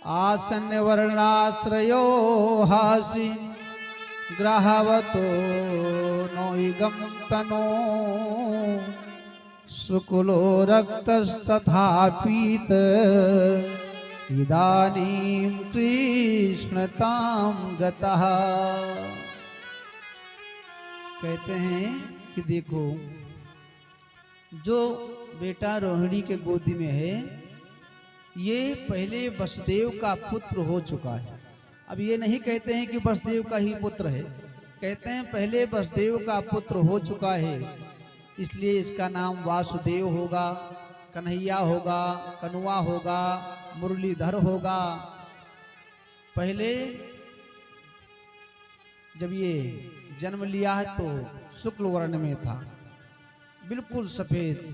आसन्न वर्णाश्रयो हासि ग्रहवतो नोइगम तनो शुक्लो रक्तस्तथा पीत इदानीं कृष्णतां गतः। कहते हैं कि देखो जो बेटा रोहिणी के गोदी में है ये पहले वसुदेव का पुत्र हो चुका है। अब ये नहीं कहते हैं कि वसुदेव का ही पुत्र है, कहते हैं पहले वसुदेव का पुत्र हो चुका है, इसलिए इसका नाम वासुदेव होगा, कन्हैया होगा, कनुआ होगा, मुरलीधर होगा। पहले जब ये जन्म लिया है तो शुक्ल वर्ण में था, बिल्कुल सफेद,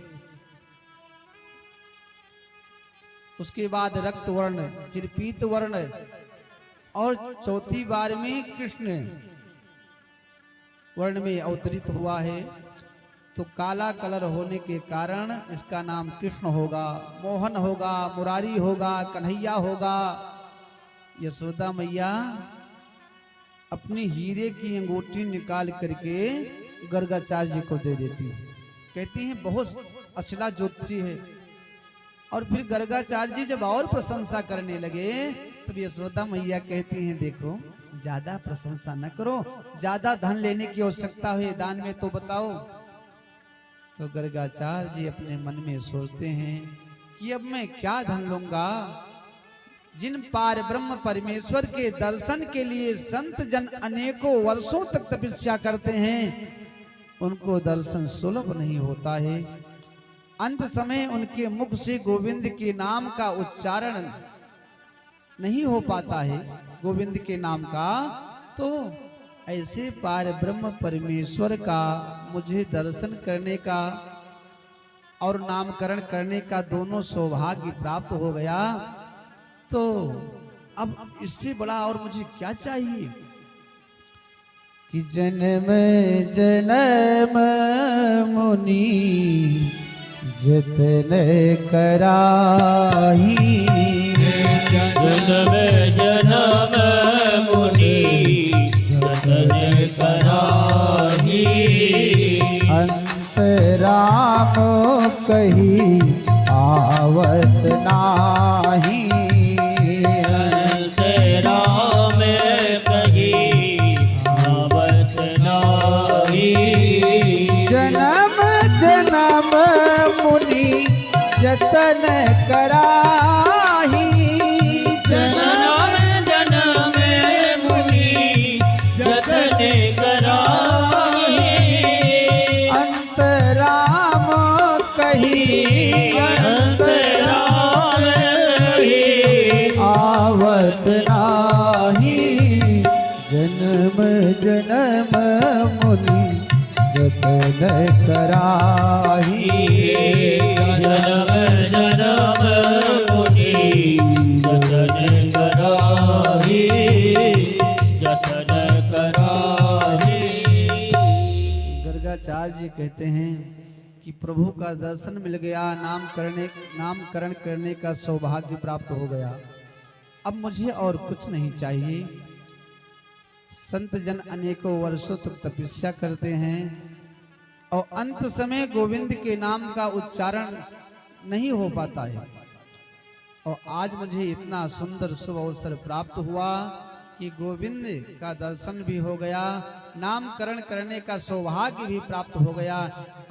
उसके बाद रक्त वर्ण, फिर पीत वर्ण, और चौथी बार में कृष्ण वर्ण में अवतरित हुआ है। तो काला कलर होने के कारण इसका नाम कृष्ण होगा, मोहन होगा, मुरारी होगा, कन्हैया होगा। यशोदा मैया अपनी हीरे की अंगूठी निकाल करके गर्गाचार्य जी को दे देती है, कहती हैं बहुत अचला ज्योतिषी है। और फिर गर्गाचार्य जी जब और प्रशंसा करने लगे तब यशोदा मैया कहती हैं देखो ज्यादा प्रशंसा न करो, ज्यादा धन लेने की आवश्यकता है दान में तो बताओ। तो गर्गाचार्य जी अपने मन में सोचते हैं कि अब मैं क्या धन लूंगा, जिन पार ब्रह्म परमेश्वर के दर्शन के लिए संत जन अनेकों वर्षों तक तपस्या करते हैं उनको दर्शन सुलभ नहीं होता है। अंत समय उनके मुख से गोविंद के नाम का उच्चारण नहीं हो पाता है, गोविंद के नाम का। तो ऐसे पार ब्रह्म परमेश्वर का मुझे दर्शन करने का और नामकरण करने का दोनों सौभाग्य प्राप्त हो गया। तो अब इससे बड़ा और मुझे क्या चाहिए कि जन्म जन्म मुनि जतन कराही, जन्म जन्म मुनि जतन कराही, अंतराम कही आवत नाही, अंतराम कही आवत नाही। जन्म जन्म मुनि जतन कराही, जन्म जन्म मुनि जतन कराही, अंतराम कही अंतराम कही आवत नाही, जन्म जन्म मुनि जतन कराही, जन्म जन्म मुनि जतन कराही, जतन कराही। गर्गाचार्य जी कहते हैं कि प्रभु का दर्शन मिल गया, नामकरण करने का सौभाग्य प्राप्त हो गया, अब मुझे और कुछ नहीं चाहिए। संत जन अनेकों वर्षों तक तपस्या करते हैं और अंत समय गोविंद के नाम का उच्चारण नहीं हो पाता है, और आज मुझे इतना सुंदर शुभ अवसर प्राप्त हुआ कि गोविंद का दर्शन भी हो गया, नामकरण करने का सौभाग्य भी प्राप्त हो गया,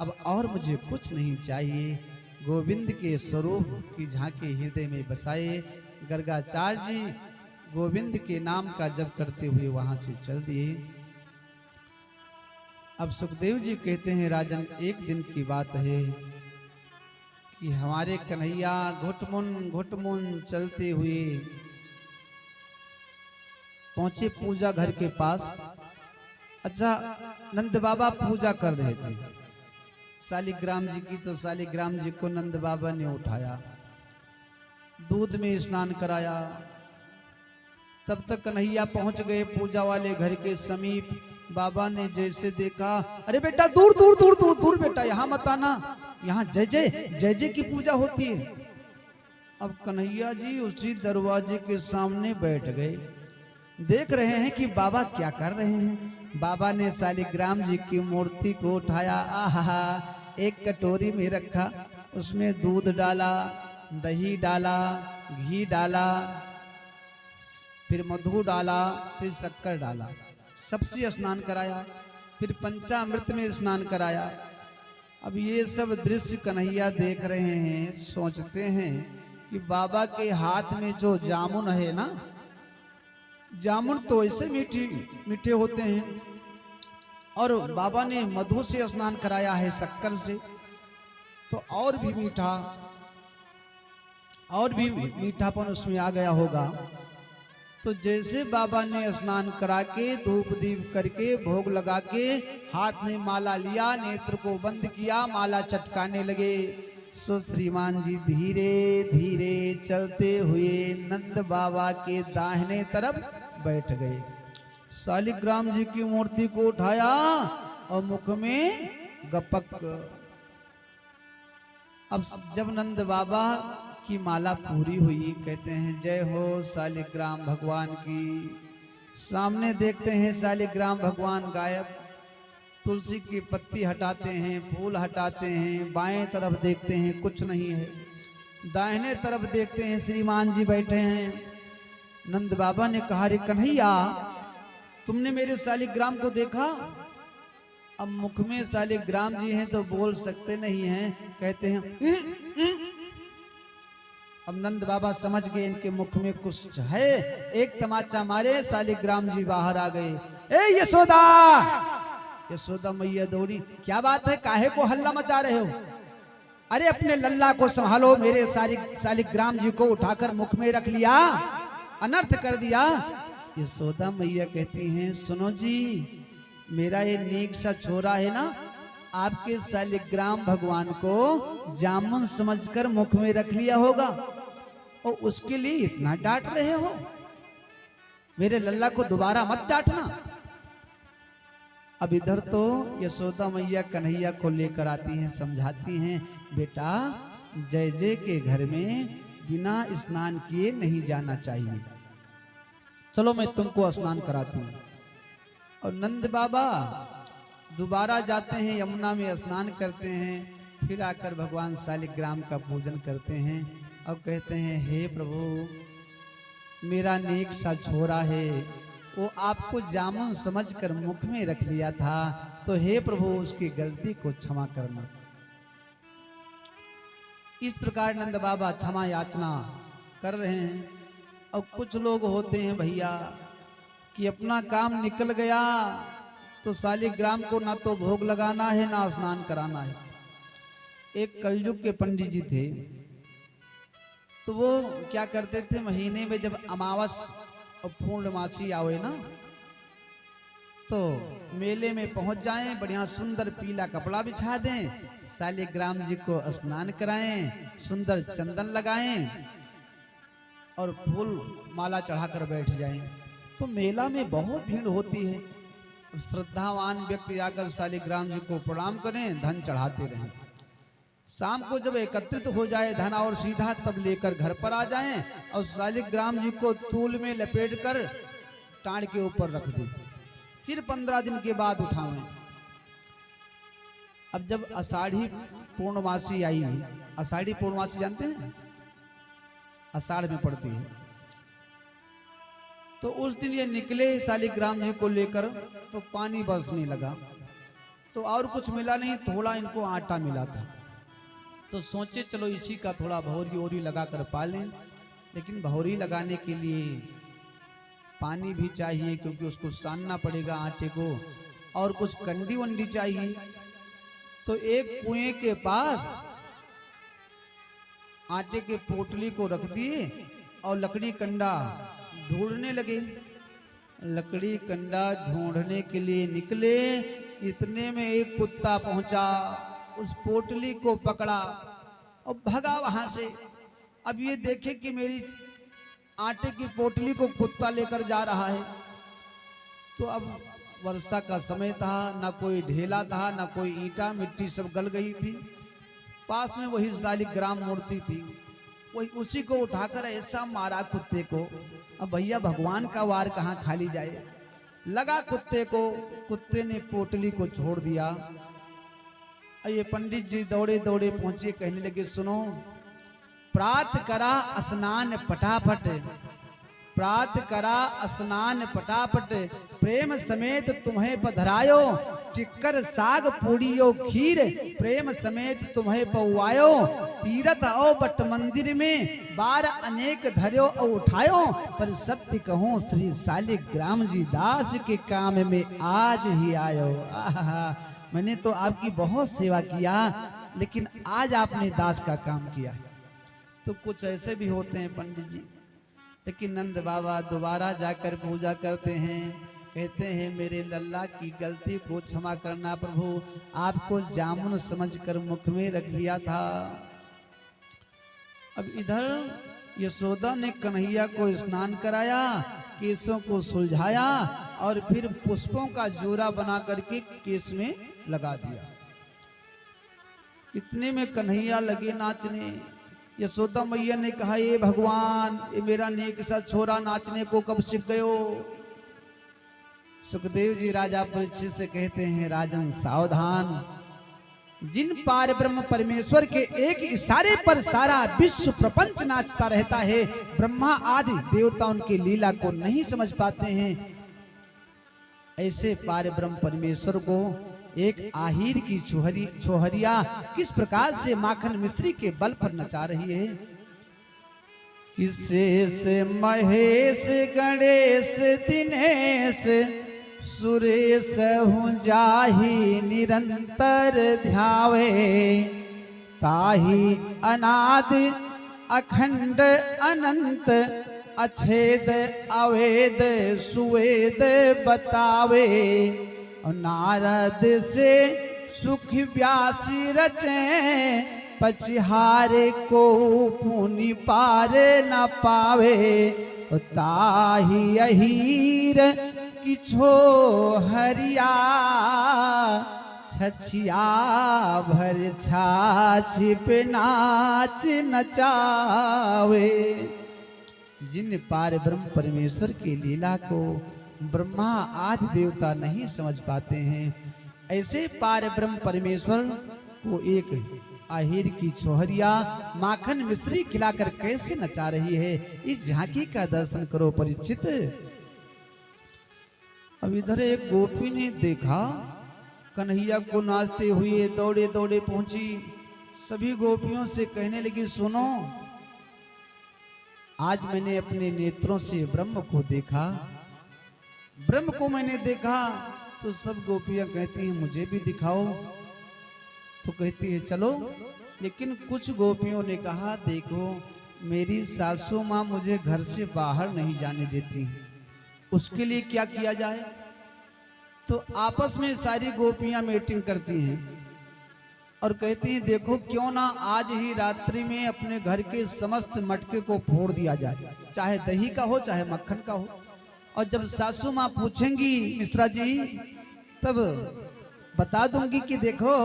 अब और मुझे कुछ नहीं चाहिए। गोविंद के स्वरूप की झांकी हृदय में बसाए। गर्गाचार्य जी गोविंद के नाम का जप करते हुए वहां से चल दिए। अब सुखदेव जी कहते हैं राजन एक दिन की बात है कि हमारे कन्हैया घुटमुन चलते हुए पहुंचे पूजा घर के पास। अच्छा, नंद बाबा पूजा कर रहे थे शालिग्राम जी की, तो शालिग्राम जी को नंद बाबा ने उठाया, दूध में स्नान कराया। तब तक कन्हैया पहुंच गए पूजा वाले घर के समीप। बाबा ने जैसे देखा, अरे बेटा दूर दूर दूर दूर दूर बेटा, यहाँ मत आना, यहाँ जय जय जय जय की पूजा होती है। अब कन्हैया जी उसी दरवाजे के सामने बैठ गए, देख रहे हैं कि बाबा क्या कर रहे हैं। बाबा ने शालिग्राम जी की मूर्ति को उठाया, आहा, एक कटोरी में रखा, उसमें दूध डाला, दही डाला, घी डाला, फिर मधु डाला, फिर शक्कर डाला, सबसे स्नान कराया, फिर पंचामृत में स्नान कराया। अब ये सब दृश्य कन्हैया देख रहे हैं, सोचते हैं कि बाबा के हाथ में जो जामुन है ना, जामुन तो ऐसे मीठे मीठे होते हैं, और बाबा ने मधु से स्नान कराया है, शक्कर से, तो और भी मीठापन उसमें आ गया होगा। तो जैसे बाबा ने स्नान करा के धूप दीप करके भोग लगा के हाथ में माला लिया, नेत्र को बंद किया, माला चटकाने लगे। सो श्रीमान जी धीरे धीरे चलते हुए नंद बाबा के दाहिने तरफ बैठ गए। शालिग्राम जी की मूर्ति को उठाया और मुख में गपक। अब जब नंद बाबा की माला पूरी हुई, कहते हैं जय हो शालिग्राम भगवान की। सामने देखते हैं शालिग्राम भगवान गायब, तुलसी की पत्ती हटाते हैं, फूल हटाते हैं, बाएं तरफ देखते हैं कुछ नहीं है, दाहिने तरफ देखते हैं श्रीमान जी बैठे हैं। नंद बाबा ने कहा, रे कन्हैया, तुमने मेरे शालिग्राम को देखा? अब मुख में शालिग्राम जी हैं तो बोल सकते नहीं हैं, कहते हैं अब नंद बाबा समझ गए इनके मुख में कुछ है। एक तमाचा मारे, शालिग्राम जी बाहर आ गए। ए यशोदा! यशोदा मैया दौड़ी, क्या बात है, काहे को हल्ला मचा रहे हो? अरे अपने लल्ला को संभालो, मेरे शालिग्राम जी को उठाकर मुख में रख लिया, अनर्थ कर दिया। यशोदा मैया कहती हैं, सुनो जी, मेरा ये नेक सा छोरा है ना, आपके शालिग्राम भगवान को जामुन समझकर मुख में रख लिया होगा और उसके लिए इतना डांट रहे हो। मेरे लल्ला को दोबारा मत डांटना। अब इधर तो यशोदा मैया कन्हैया को लेकर आती हैं, समझाती हैं, बेटा जय जय के घर में बिना स्नान किए नहीं जाना चाहिए, चलो मैं तुमको स्नान कराती हूँ। और नंद बाबा दोबारा जाते हैं, यमुना में स्नान करते हैं, फिर आकर भगवान शालिग्राम का पूजन करते हैं और कहते हैं, हे प्रभु, मेरा नेक सा छोरा है, वो आपको जामुन समझकर मुख में रख लिया था, तो हे प्रभु उसकी गलती को क्षमा करना। इस प्रकार नंद बाबा क्षमा याचना कर रहे हैं। और कुछ लोग होते हैं भैया कि अपना काम निकल गया तो शालिग्राम को ना तो भोग लगाना है ना स्नान कराना है। एक कलयुग के पंडित जी थे, तो वो क्या करते थे, महीने में जब अमावस और पूर्णमासी आवे ना, तो मेले में पहुंच जाएं, बढ़िया सुंदर पीला कपड़ा बिछा दें, शालिग्राम जी को स्नान कराएं, सुंदर चंदन लगाएं और फूल माला चढ़ाकर बैठ जाएं। तो मेला में बहुत भीड़ होती है, श्रद्धावान व्यक्ति आकर शालिग्राम जी को प्रणाम करें, धन चढ़ाते रहें। शाम को जब एकत्रित हो जाए धन और सीधा, तब लेकर घर पर आ जाएं और शालिग्राम जी को तूल में लपेटकर टाड़ के ऊपर रख दें, फिर 15 दिन के बाद उठाएं। अब जब आषाढ़ी पूर्णमासी आई, आषाढ़ी पूर्णमासी जानते हैं, आषाढ़ में पड़ती है, तो उस दिन ये निकले शालिग्राम जी को लेकर, तो पानी बरसने लगा, तो और कुछ मिला नहीं, थोड़ा इनको आटा मिला था। तो सोचे चलो इसी का थोड़ा भौरी ओरी लगाकर पालें, लेकिन भौरी लगाने के लिए पानी भी चाहिए, क्योंकि उसको सानना पड़ेगा आटे को, और कुछ कंडी वंडी चाहिए। तो एक कुएं के पास आटे के पोटली को रख दिए और लकड़ी कंडा ढूंढने लगे। लकड़ी कंडा ढूंढने के लिए निकले, इतने में एक कुत्ता पहुंचा, उस पोटली को पकड़ा और भगा वहां से। अब ये देखे कि मेरी आटे की पोटली को कुत्ता लेकर जा रहा है। तो अब वर्षा का समय था, ना कोई ढेला था, ना कोई ईंटा, मिट्टी सब गल गई थी। पास में वही शालिग्राम मूर्ति थी। वही उसी को उठाकर ऐसा मारा कुत्ते को। अब भैया भगवान का वार कहाँ खाली जाए, लगा कुत्ते को, कुत्ते ने पोटली को छोड़ दिया। अब ये पंडित जी दौड़े दौड़े पहुंचे, कहने लगे सुनो, प्रात करा स्नान पटापट, प्रात करा स्नान पटापट, प्रेम समेत तुम्हें पधरायो, टिक्कर साग पूड़ियो खीर, प्रेम समेत तुम्हें पौआयो, तीरथ आओ बट मंदिर में, बार अनेक धर्यो और उठायो, पर सत्य कहूँ श्री शालिग्राम जी दास के काम में आज ही आयो। आहा, मैंने तो आपकी बहुत सेवा किया, लेकिन आज आपने दास का काम किया। तो कुछ ऐसे भी होते हैं पंडित जी, लेकिन नंद बाबा दोबारा जाकर पूजा करते हैं, कहते हैं मेरे लल्ला की गलती को क्षमा करना प्रभु, आपको जामुन समझकर मुख में रख लिया था। अब इधर यशोदा ने कन्हैया को स्नान कराया, केसों को सुलझाया और फिर पुष्पों का जोरा बना करके केस में लगा दिया। इतने में कन्हैया लगे नाचने। यशोदा मैया ने कहा ये भगवान, ये मेरा नेक सा छोरा नाचने को कब सीख गयो। सुखदेव जी राजा परीक्षित से कहते हैं राजन सावधान, जिन पार ब्रह्म परमेश्वर के एक इशारे पर सारा विश्व प्रपंच नाचता रहता है, ब्रह्मा आदि देवता उनकी लीला को नहीं समझ पाते हैं। ऐसे पार ब्रह्म परमेश्वर को एक आहिर की छोहरिया किस प्रकार से माखन मिश्री के बल पर नचा रही है। किसे से महेश गणेश दिनेश सुरेश हूँ जाहि निरंतर ध्यावे, ताहि अनाद अखंड अनंत अछेद अवेद सुवेद बतावे, नारद से सुख व्यासी रचे, पचिहार को पुनि पार न पावे, ताहि अहीर किछो हरिया, छछिया भर छाछ पे नाच नचावे। जिन पार ब्रह्म परमेश्वर की लीला को ब्रह्मा आदि देवता नहीं समझ पाते हैं, ऐसे पार ब्रह्म परमेश्वर को एक आहिर की छोहरिया माखन मिश्री खिलाकर कैसे नचा रही है, इस झांकी का दर्शन करो परीक्षित। अब इधर एक गोपी ने देखा कन्हैया को नाचते हुए, दौड़े दौड़े पहुंची, सभी गोपियों से कहने लगी सुनो, आज मैंने अपने नेत्रों से ब्रह्म को देखा, ब्रह्म को मैंने देखा। तो सब गोपियां कहती हैं मुझे भी दिखाओ। तो कहती है चलो, लेकिन कुछ गोपियों ने कहा देखो मेरी सासू माँ मुझे घर से बाहर नहीं जाने देती, उसके लिए क्या किया जाए। तो आपस में सारी गोपियां मीटिंग करती हैं और कहती हैं देखो क्यों ना आज ही रात्रि में अपने घर के समस्त मटके को फोड़ दिया जाए, चाहे दही का हो चाहे मक्खन का हो। और जब सासू माँ पूछेंगी मिश्रा जी, तब बता दूंगी कि देखो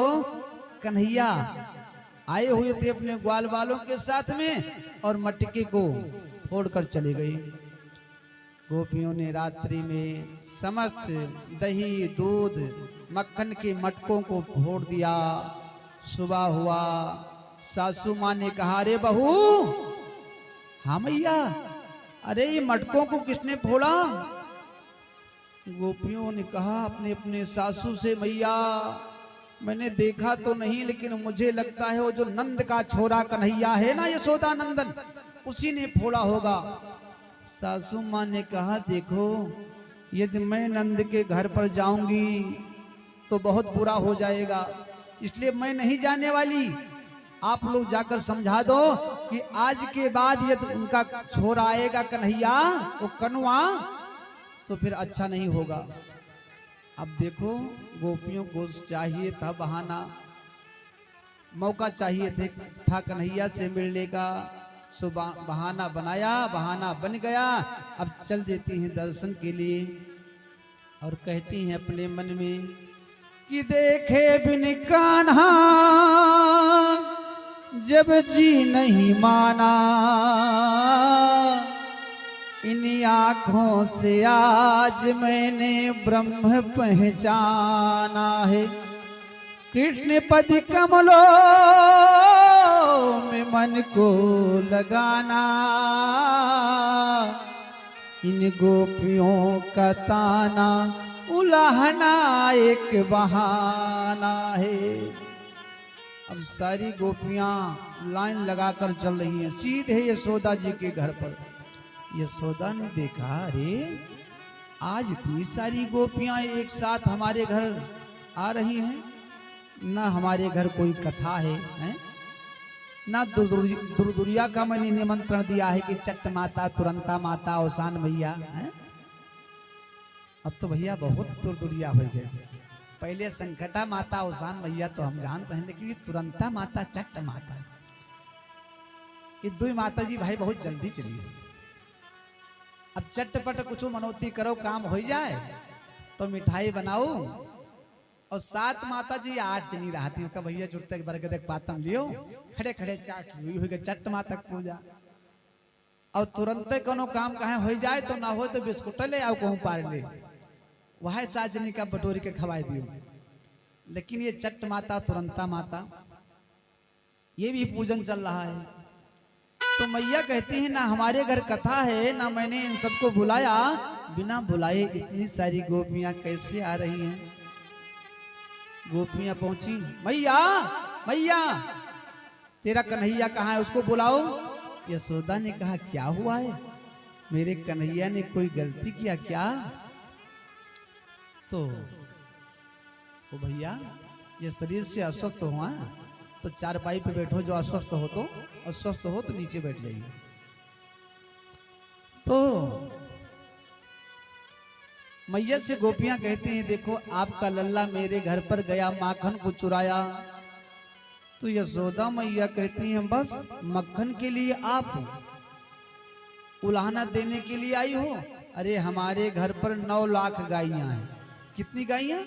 कन्हैया आए हुए थे अपने ग्वाल वालों के साथ में और मटके को फोड़कर चले गए। गोपियों ने रात्रि में समस्त दही दूध मक्खन के मटकों को फोड़ दिया। सुबह हुआ, सासू माँ ने कहा अरे बहू, हाँ मैया, अरे ये मटकों को किसने फोड़ा। गोपियों ने कहा अपने अपने सासू से, मैया मैंने देखा तो नहीं, लेकिन मुझे लगता है वो जो नंद का छोरा कन्हैया है ना, यशोदा नंदन, उसी ने फोड़ा होगा। सासू माँ ने कहा देखो यदि मैं नंद के घर पर जाऊंगी तो बहुत बुरा हो जाएगा, इसलिए मैं नहीं जाने वाली। आप लोग जाकर समझा दो कि आज के बाद यदि उनका छोरा आएगा कन्हैया, वो कनुआ, तो फिर अच्छा नहीं होगा। अब देखो गोपियों को चाहिए था बहाना, मौका चाहिए था कन्हैया से मिलने का। सो बहाना बनाया, बहाना बन गया। अब चल देती हैं दर्शन के लिए और कहती हैं अपने मन में कि देखे बिन कान्हा जब जी नहीं माना इन आँखों से आज मैंने ब्रह्म पहचाना है। कृष्ण पद कमलों में मन को लगाना इन गोपियों का ताना उलाहना एक बहाना है। अब सारी गोपियां लाइन लगाकर चल रही हैं सीधे यशोदा जी के घर पर। यशोदा ने देखा, अरे आज इतनी सारी गोपियां एक साथ हमारे घर आ रही हैं, ना हमारे घर कोई कथा है, ना दुर्दुरिया का मैंने निमंत्रण दिया है कि चट्ट माता, तुरंता माता, औसान भैया है। अब तो भैया बहुत दुर्दुरिया हो गए। पहले संकटा माता, औसान भैया तो हम जानते हैं, लेकिन ये तुरंता माता, चट्ट माता, ये दो माता जी भाई बहुत जल्दी चली। अब चटपट कुछ मनौती करो, काम हो जाए तो मिठाई बनाओ। और सात माता जी 8 जनी रहती का भैया जुड़ते बरगद पातम लियो, खड़े खड़े चाट हुई हो गए चट्ट माता पूजा। और तुरंत कोनो काम कहे हो जाए तो ना हो तो बिस्कुट ले आओ, कहूँ पार ले, वह 7 जनी का बटोरी के खवाए दियो। लेकिन ये चट्ट माता, तुरंता माता, ये भी पूजन चल रहा है। तो मैया कहती है, ना हमारे घर कथा है, ना मैंने इन सबको बुलाया, बिना बुलाए इतनी सारी गोपियां कैसे आ रही हैं। गोपियां पहुंची, मैया मैया तेरा कन्हैया कहाँ है, उसको बुलाओ। यशोदा ने कहा, क्या हुआ है, मेरे कन्हैया ने कोई गलती किया क्या? तो ओ भैया ये शरीर से अस्वस्थ हुआ तो चारपाई पे बैठो, जो अस्वस्थ हो तो नीचे बैठ जाइए। तो मैया से गोपियां कहती हैं, देखो आपका लल्ला मेरे घर पर गया, माखन को चुराया। तो यशोदा मैया कहती हैं, बस मक्खन के लिए आप उलाहना देने के लिए आई हो? अरे हमारे घर पर 9 लाख गायियां हैं। कितनी गायियां?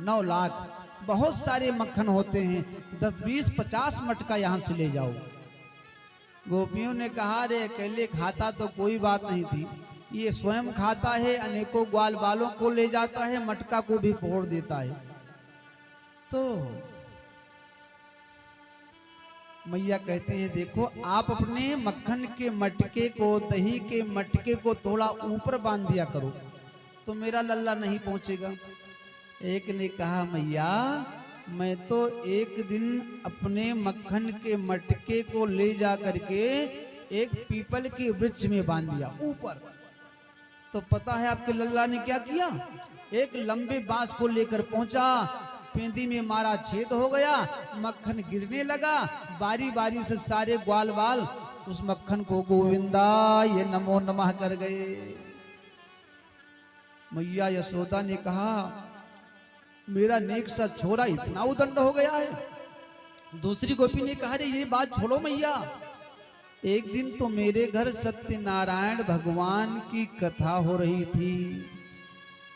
9 लाख। बहुत सारे मक्खन होते हैं, 10, 20, 50 मटका यहाँ से ले जाओ। गोपियों ने कहा, रे अकेले खाता तो कोई बात नहीं थी, ये स्वयं खाता है, अनेकों ग्वाल बालों को ले जाता है, मटका को भी फोड़ देता है। तो मैया कहते हैं, देखो आप अपने मक्खन के मटके को, दही के मटके को थोड़ा ऊपर बांध दिया करो तो मेरा लल्ला नहीं पहुंचेगा। एक ने कहा, मैया मैं तो एक दिन अपने मक्खन के मटके को ले जा करके एक पीपल के वृक्ष में बांध दिया ऊपर। तो पता है आपके लल्ला ने क्या किया? एक लंबे बांस को लेकर पहुंचा, पेंदी में मारा, छेद हो गया, मक्खन गिरने लगा, बारी बारी से सारे ग्वाल बाल उस मक्खन को गोविंदा ये नमो नमः कर गए। मैया यशोदा ने कहा, मेरा नेक सा छोरा इतना उदंड हो गया है। दूसरी गोपी ने कहा, ये बात छोड़ो मैया, एक दिन तो मेरे घर सत्यनारायण भगवान की कथा हो रही थी,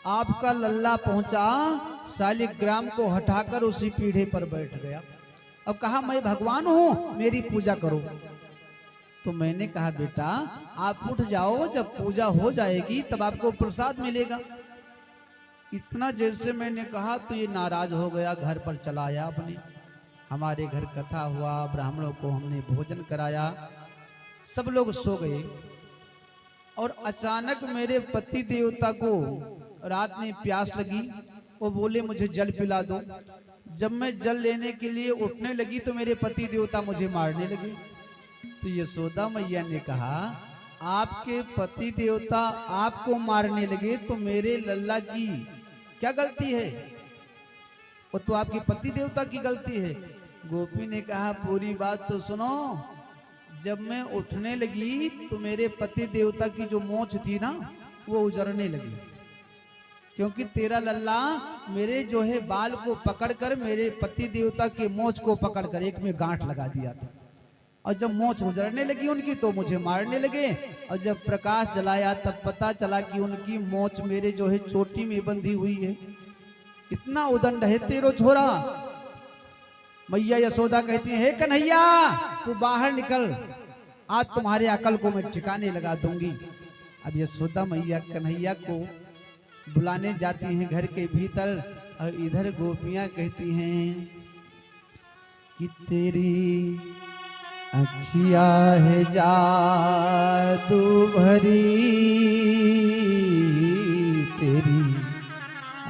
आपका लल्ला पहुंचा, शालिग्राम को हटाकर उसी पीढ़े पर बैठ गया। अब कहा, मैं भगवान हूं, मेरी पूजा करो। तो मैंने कहा, बेटा आप उठ जाओ, जब पूजा हो जाएगी तब आपको प्रसाद मिलेगा। इतना जैसे मैंने कहा तो ये नाराज हो गया, घर पर चला आया अपने। हमारे घर कथा हुआ, ब्राह्मणों को हमने भोजन कराया, सब लोग सो गए। और अचानक मेरे पति देवता को रात में प्यास लगी, वो बोले मुझे जल पिला दो। जब मैं जल लेने के लिए उठने लगी तो मेरे पति देवता मुझे मारने लगे। तो यशोदा मैया ने कहा, आपके पति देवता आपको मारने लगे तो मेरे लल्ला की क्या गलती है? वो तो आपके पति देवता की गलती है। गोपी ने कहा, पूरी बात तो सुनो। जब मैं उठने लगी तो मेरे पति देवता की जो मोछ थी ना, वो उजड़ने लगी, क्योंकि तेरा लल्ला मेरे जो है बाल को पकड़कर मेरे पति देवता के मोछ को पकड़कर एक में गांठ लगा दिया था। और जब मोछ उजड़ने लगी उनकी तो मुझे मारने लगे। और जब प्रकाश जलाया तब पता चला कि उनकी मोछ मेरे जो है चोटी में बंधी हुई है। इतना उदंड है तेरो छोरा। मैया यशोदा कहती है, हे कन्हैया तू बाहर निकल, आज तुम्हारे अकल को मैं ठिकाने लगा दूंगी। अब यशोदा मैया कन्हैया को बुलाने जाती हैं घर के भीतर, और इधर गोपियां कहती हैं कि तेरी अखिया है जादू भरी, तेरी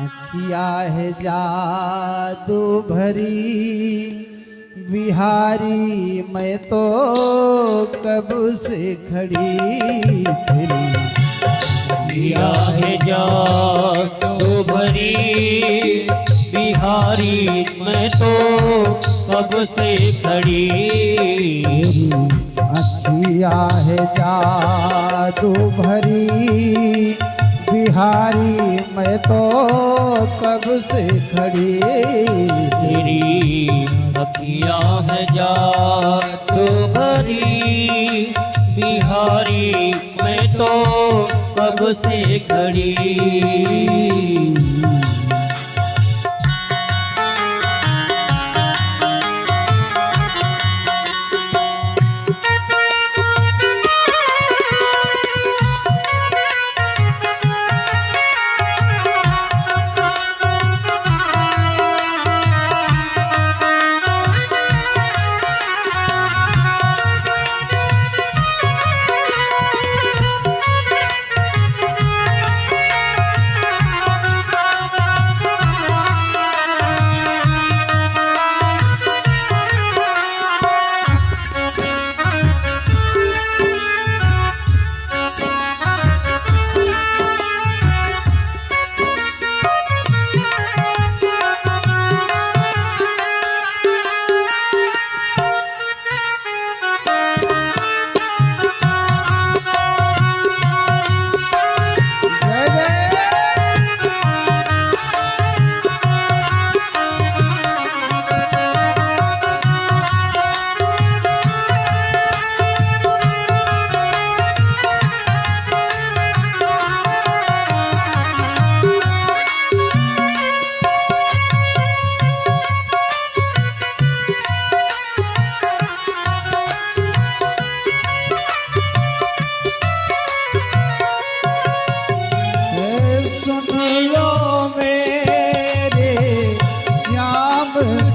अखिया है जादू भरी, बिहारी मैं तो कब से खड़ी, तेरी अखिया है जादू भरी, बिहारी मैं तो कब से खड़ी। अखिया है जादू भरी, बिहारी मैं तो कब से खड़ी। तेरी अखिया है जादू भरी, बिहारी मैं तो कब से खड़ी।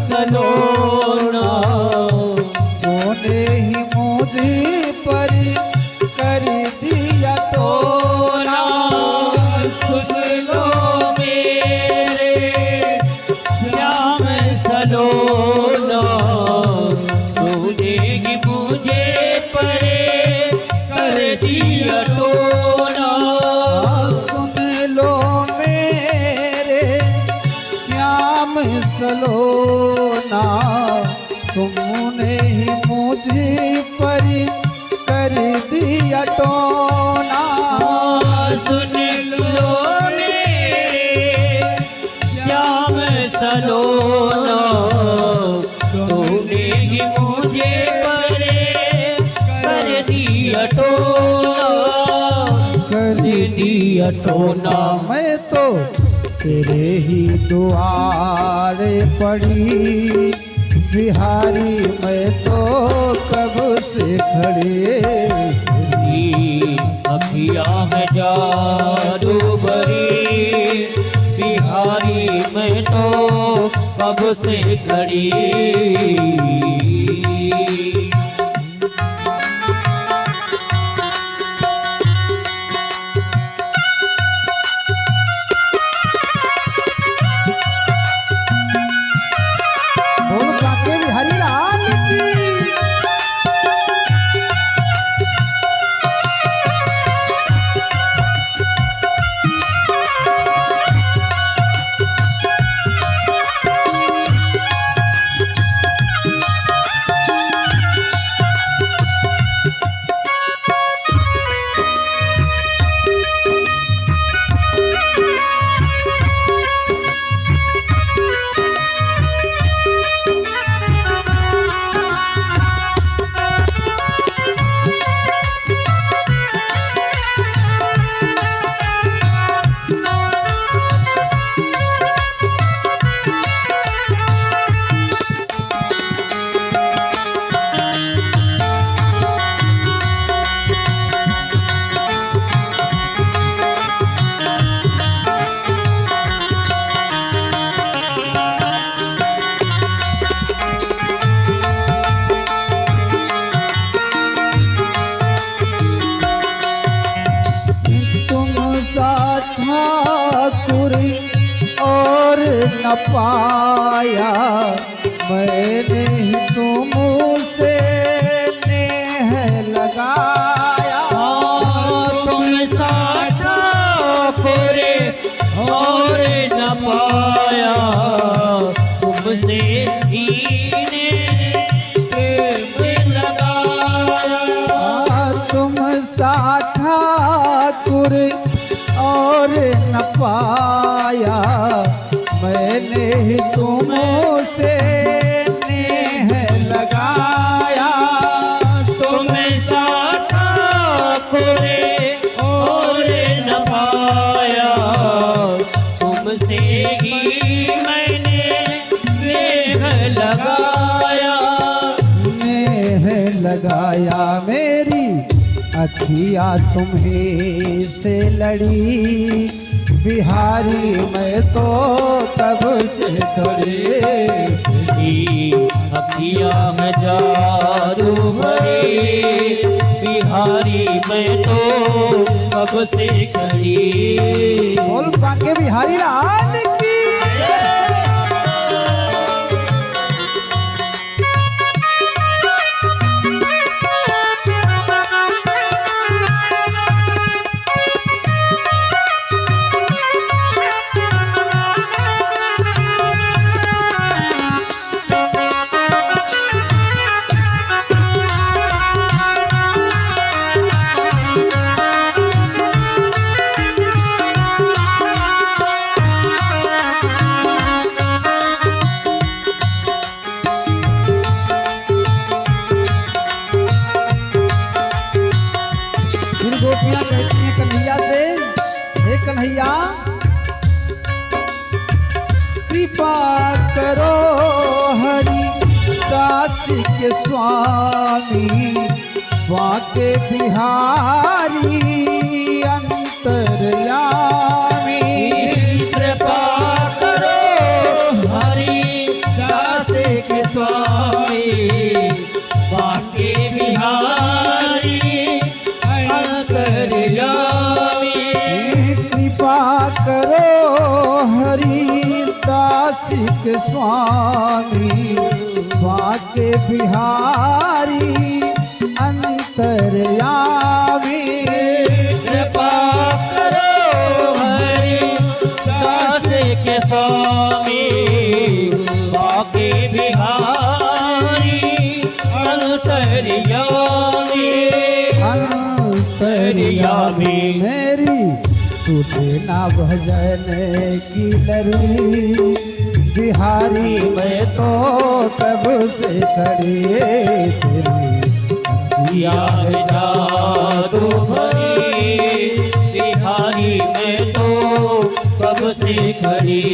सलोना तूने ही मुझे पर कर दिया टोना। सुन लो मेरे श्याम सलोना, तूने ही मुझे पर कर दिया टोना। सुन लो मेरे श्याम सलोना, तुमने ही मुझे पर कर दिया टोना। सुन लो मेरे श्याम सलोना, तूने ही मुझे पर कर दिया टोना। कर दिया टोना, मैं तो तेरे ही दुआरे पड़ी, बिहारी मैं तो कब से खड़े। अखिया है जादू भरी, बिहारी मैं तो कब से खड़ी। न पाया, मैंने ही तुमसे नेह लगाया। तुम साठा पूरे और न पाया, तुमसे जीने प्रेम लगाया। तुम सा ठाकुर और न पाया, मैंने ही तुमसे नेह लगाया। तुम सा ठाकुर और न पाया, तुमसे ही मैंने नेह लगाया। नेह लगाया मेरी अखिया तुम्हीं से लड़ी, बिहारी मैं तो तब से डरी। अखिया में जादू भरी, बिहारी मैं तो कब से खड़ी। बोल बांके बिहारी लाल की। गोपियां कहती हैं कन्हैया से, हे कन्हैया कृपा करो हरि दास के स्वामी, बांके बिहारी अंतर्यामी। कृपा करो हरि दास के स्वामी, बांके बिहारी कृपा करो हरि दास के स्वामी, बांके बिहारी अंतर्यामी। कृपा करो हरि दास के स्वामी, बांके बिहारी अंतर्यामी। अंतर्यामी मेरी टूटे ना भजन की लरी, बिहारी मैं तो तब से खड़ी। तेरी जादू भरी, बिहारी मैं तो कब से खड़ी।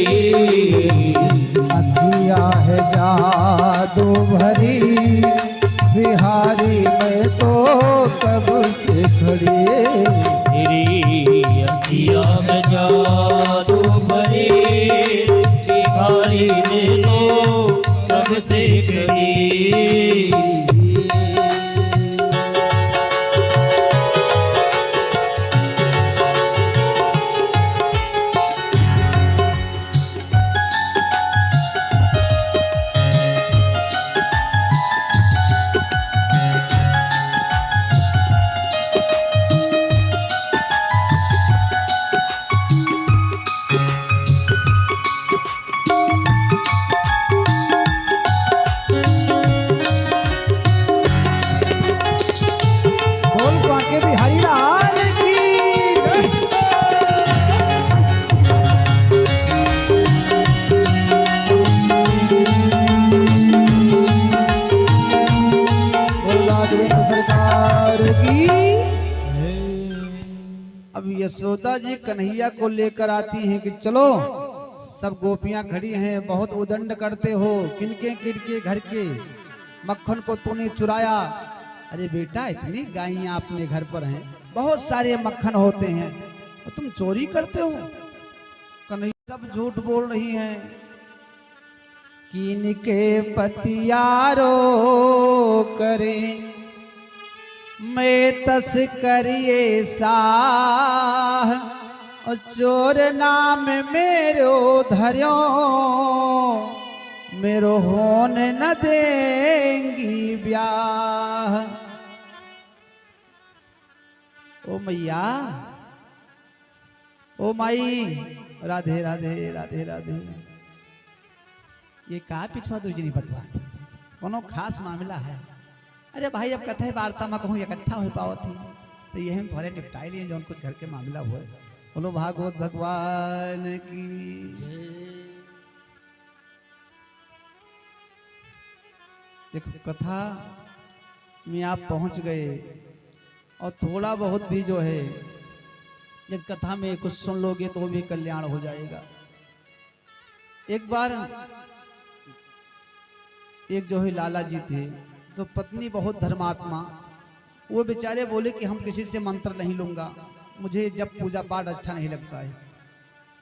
अखिया है जादू भरी, बिहारी मैं तो कब से खड़ी। तेरी अखिया में जादू भरी, बिहारी ने तो कब से खड़ी। बोल बांके बिहारी लाल की। बोल राघवेंद्र सरकार की। अब यशोदा जी कन्हैया को लेकर आती हैं कि चलो, सब गोपियां खड़ी हैं, बहुत उदंड करते हो, किनके किनके घर के मक्खन को तूने चुराया। अरे बेटा इतनी गायें अपने घर पर हैं, बहुत सारे मक्खन होते हैं, और तुम चोरी करते हो। कन्हैया सब झूठ बोल रही हैं। किनके पतियारो करे मैं तस करिए साह, और चोर नाम मेरो धर्यो मेरो होने न देंगी ब्याह। ओ मैया, ओ माई, राधे राधे राधे राधे। ये का पिछवा तुझे नहीं बतवा थी, कोनो खास मामला है? अरे भाई अब कथे वार्ता में कहूँ इकट्ठा हो पाओ थी तो ये हम थोड़े निपटाई लिए जो कुछ घर के मामला हुए। बोलो भागवत भगवान की। देखो कथा में आप पहुंच गए और थोड़ा बहुत भी जो है जिस कथा में कुछ सुन लोगे तो भी कल्याण हो जाएगा। एक बार एक जो है लाला जी थे तो पत्नी बहुत धर्मात्मा, वो बेचारे बोले कि हम किसी से मंत्र नहीं लूंगा, मुझे जब पूजा पाठ अच्छा नहीं लगता है।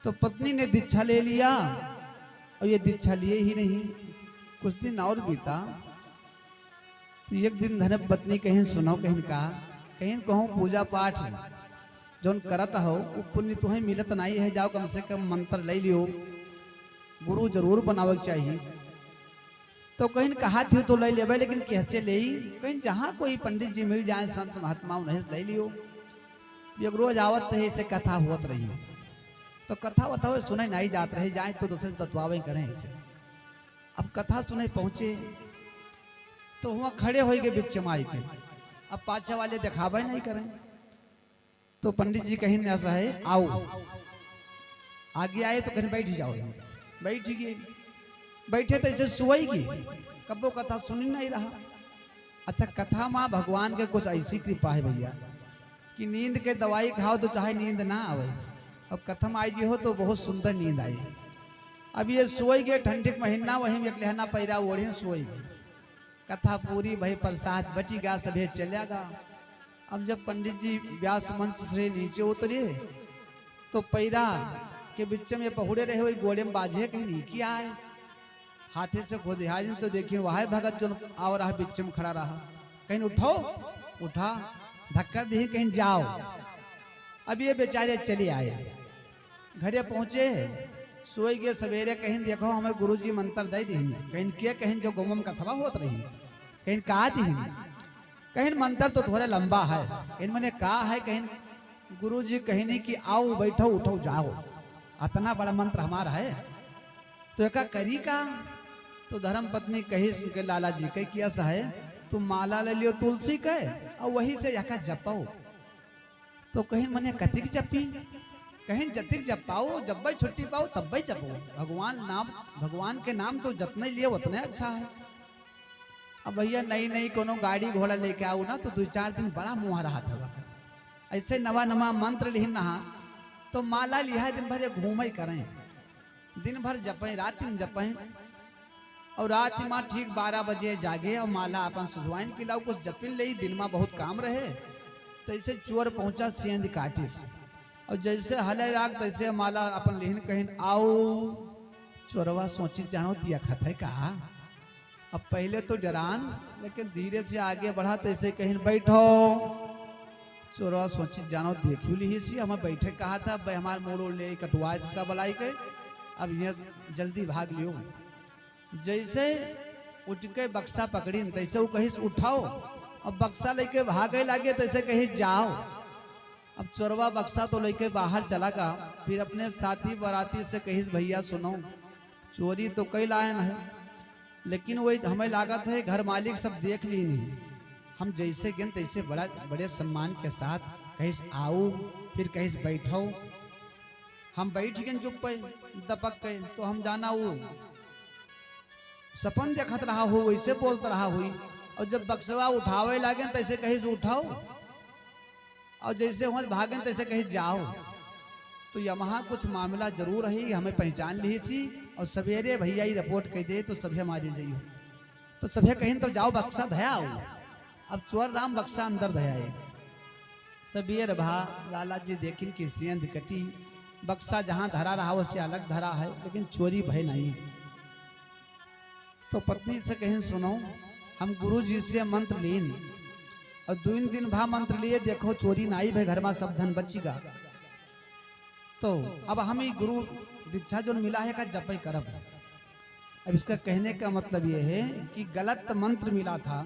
तो पत्नी ने दीक्षा ले लिया और ये दीक्षा लिए ही नहीं, कुछ दिन और बीता तो एक दिन धन पत्नी कहीं सुनो कहीं कहा कहीं कहूँ पूजा पाठ जौन करत हो वो पुण्य तुम्हें मिलत नहीं है, जाओ कम से कम मंत्र ले लियो, गुरु जरूर बनावे चाहिए। तो कहीं कहा थी तो ले लेवे, लेकिन कैसे ले? कहीं जहाँ कोई पंडित जी मिल जाए संत महात्मा उन्हें ले लियो। एक रोज आवत रहे से कथा होत रही, तो कथा वथा सुने नहीं जात रहे, जाए तो दूसरे बतवावे करें इसे। अब कथा सुने पहुंचे तो वहां खड़े हो गए बिच माई के, अब पाछे वाले दिखावे नहीं करें। तो पंडित जी कहीं ऐसा है आओ, आगे आए तो कहीं बैठ जाओ, बैठ गए। बैठे तो ऐसे सुएगी, कब्बो कथा सुन नहीं रहा। अच्छा कथा माँ भगवान के कुछ ऐसी कृपा है भैया कि नींद के दवाई खाओ तो चाहे नींद ना आवे, अब कथम आई जी हो तो बहुत सुंदर नींद आई। अब ये सोई गए ठंडी के महीना, वही में एक लहना पैरा ओढ़े सोई गई। कथा पूरी भाई प्रसाद बची गा, सभी चलेगा। अब जब पंडित जी व्यास मंच से नीचे उतरे तो पैरा के बीच में पहुड़े रहे वही गोड़े में बाजे कहीं नहीं किया है, हाथे से खो दिया तो देखिए वह भगत जो आ रहा बीच में खड़ा रहा, कहीं उठो उठा धक्का दी कहीं जाओ। अब ये बेचारे चले आए, घरे पहुंचे सोई गए सवेरे, कहीं देखो हमें गुरुजी मंत्र दे दी, कहीं के कहीं जो गोमम कथवा होत रही, कहीं कहा दी, कहीं मंत्र तो थोड़ा लंबा है, कहीं मैंने कहा है, कहीं गुरुजी कहीं नहीं कि आओ बैठो उठो जाओ, इतना बड़ा मंत्र हमारा है तो एक करी का। तो धर्म पत्नी कही सुन के लाला जी कही कि ऐसा है तुम माला ले लियो तुलसी के और वही से यका जपाओ। तो कहीं मने कतिक जपी, कहीं जतिक जपाओ, जब भाई छुट्टी पाओ तब भाई जपो, भगवान के नाम तो जतने लिए उतने अच्छा है। अब भैया नई नई कोनो गाड़ी घोड़ा लेके आओ ना तो 2-4 दिन बड़ा मुँह रहा था, ऐसे नवा नवा मंत्र लिही नहा तो माला लिहा दिन भर घूम करें, दिन भर जपें रात में जपें और रात में ठीक 12 बजे जागे और माला अपन सुझवाइन के लाओ कुछ जपिन ले, दिन में बहुत काम रहे। तो ऐसे चोर पहुंचा सेंध काटी से और जैसे हले राग तैसे माला अपन लिहन कहीं आओ। चोरवा सोची जानो दिया खत है कहा, अब पहले तो डरान लेकिन धीरे से आगे बढ़ा तो ऐसे कहीं बैठो। चोरवा सोची जानो देखियो ली सी हमें बैठे कहा था भाई हमारे मोड़ ले कटुआ इसका बलाई के, अब ये जल्दी भाग लियो। जैसे उठ के बक्सा पकड़ी तैसे वो कहीं उठाओ और बक्सा लेके भागे लागे तैसे कहीं जाओ। अब चोरवा बक्सा तो लेके बाहर चला गा, फिर अपने साथी बाराती से कहीं भैया सुनो चोरी तो कई लायन है लेकिन वही हमें लागत है घर मालिक सब देख ली नहीं, हम जैसे गए तैसे बड़े सम्मान के साथ कहीं आओ फिर कहीं बैठो। हम बैठ गए चुप पे दपक के तो हम जाना वो सपन देखत रहा हो वैसे बोलता रहा हुई, और जब बक्सवा उठावे लागे तैसे कहीं से उठाओ और जैसे वहां भागे तैसे कहीं जाओ। तो यहाँ कुछ मामला जरूर है, हमें पहचान ली सी और सवेरे भैया ही रिपोर्ट कह दे तो सभी हमारे जाइयो। तो सभी कहीं तो जाओ बक्सा धया हो। अब चोर राम बक्सा अंदर धयाए सवेर भा लाला जी देखिन की सेंध कटी, बक्सा जहां धरा रहा उसे अलग धरा है लेकिन चोरी भय नहीं। तो पत्नी से कहीं सुनो हम गुरु जी से मंत्र लीन और 2 दिन भा मंत्र लिए देखो चोरी नाई भय घर में सब धन बचीगा। तो अब हमें गुरु दीक्षा जो मिला है का जप करब। अब इसका कहने का मतलब यह है कि गलत मंत्र मिला था,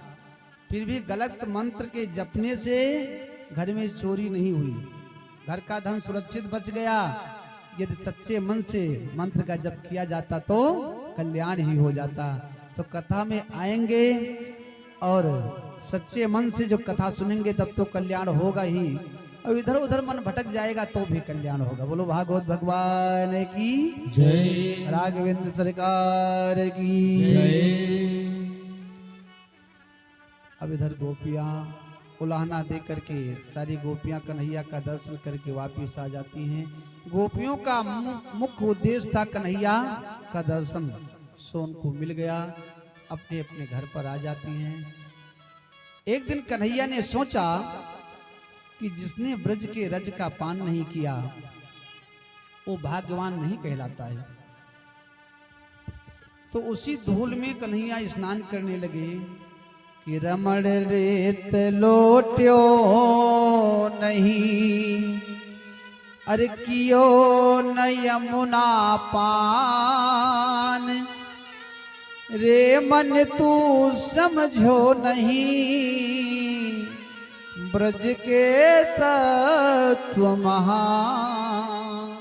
फिर भी गलत मंत्र के जपने से घर में चोरी नहीं हुई, घर का धन सुरक्षित बच गया। यदि सच्चे मन से मंत्र का जप किया जाता तो कल्याण ही हो जाता। तो कथा में आएंगे और सच्चे मन से जो कथा सुनेंगे तब तो कल्याण होगा ही, और इधर उधर मन भटक जाएगा तो भी कल्याण होगा। बोलो भागवत भगवान की जय, राघवेंद्र सरकार की जय। अब इधर गोपियां उलाहना दे करके सारी गोपियां कन्हैया का दर्शन करके वापिस आ जाती हैं। गोपियों का मुख्य उद्देश्य था कन्हैया का दर्शन, सो उनको मिल गया, अपने अपने घर पर आ जाती हैं। एक दिन कन्हैया ने सोचा कि जिसने ब्रज के रज का पान नहीं किया वो भाग्यवान नहीं कहलाता है। तो उसी धूल में कन्हैया स्नान करने लगे कि रमण रेत लोट्यो नहीं, अरे कियो न यमुना पान, रे मन तू समझो नहीं, ब्रज के तत्व महान।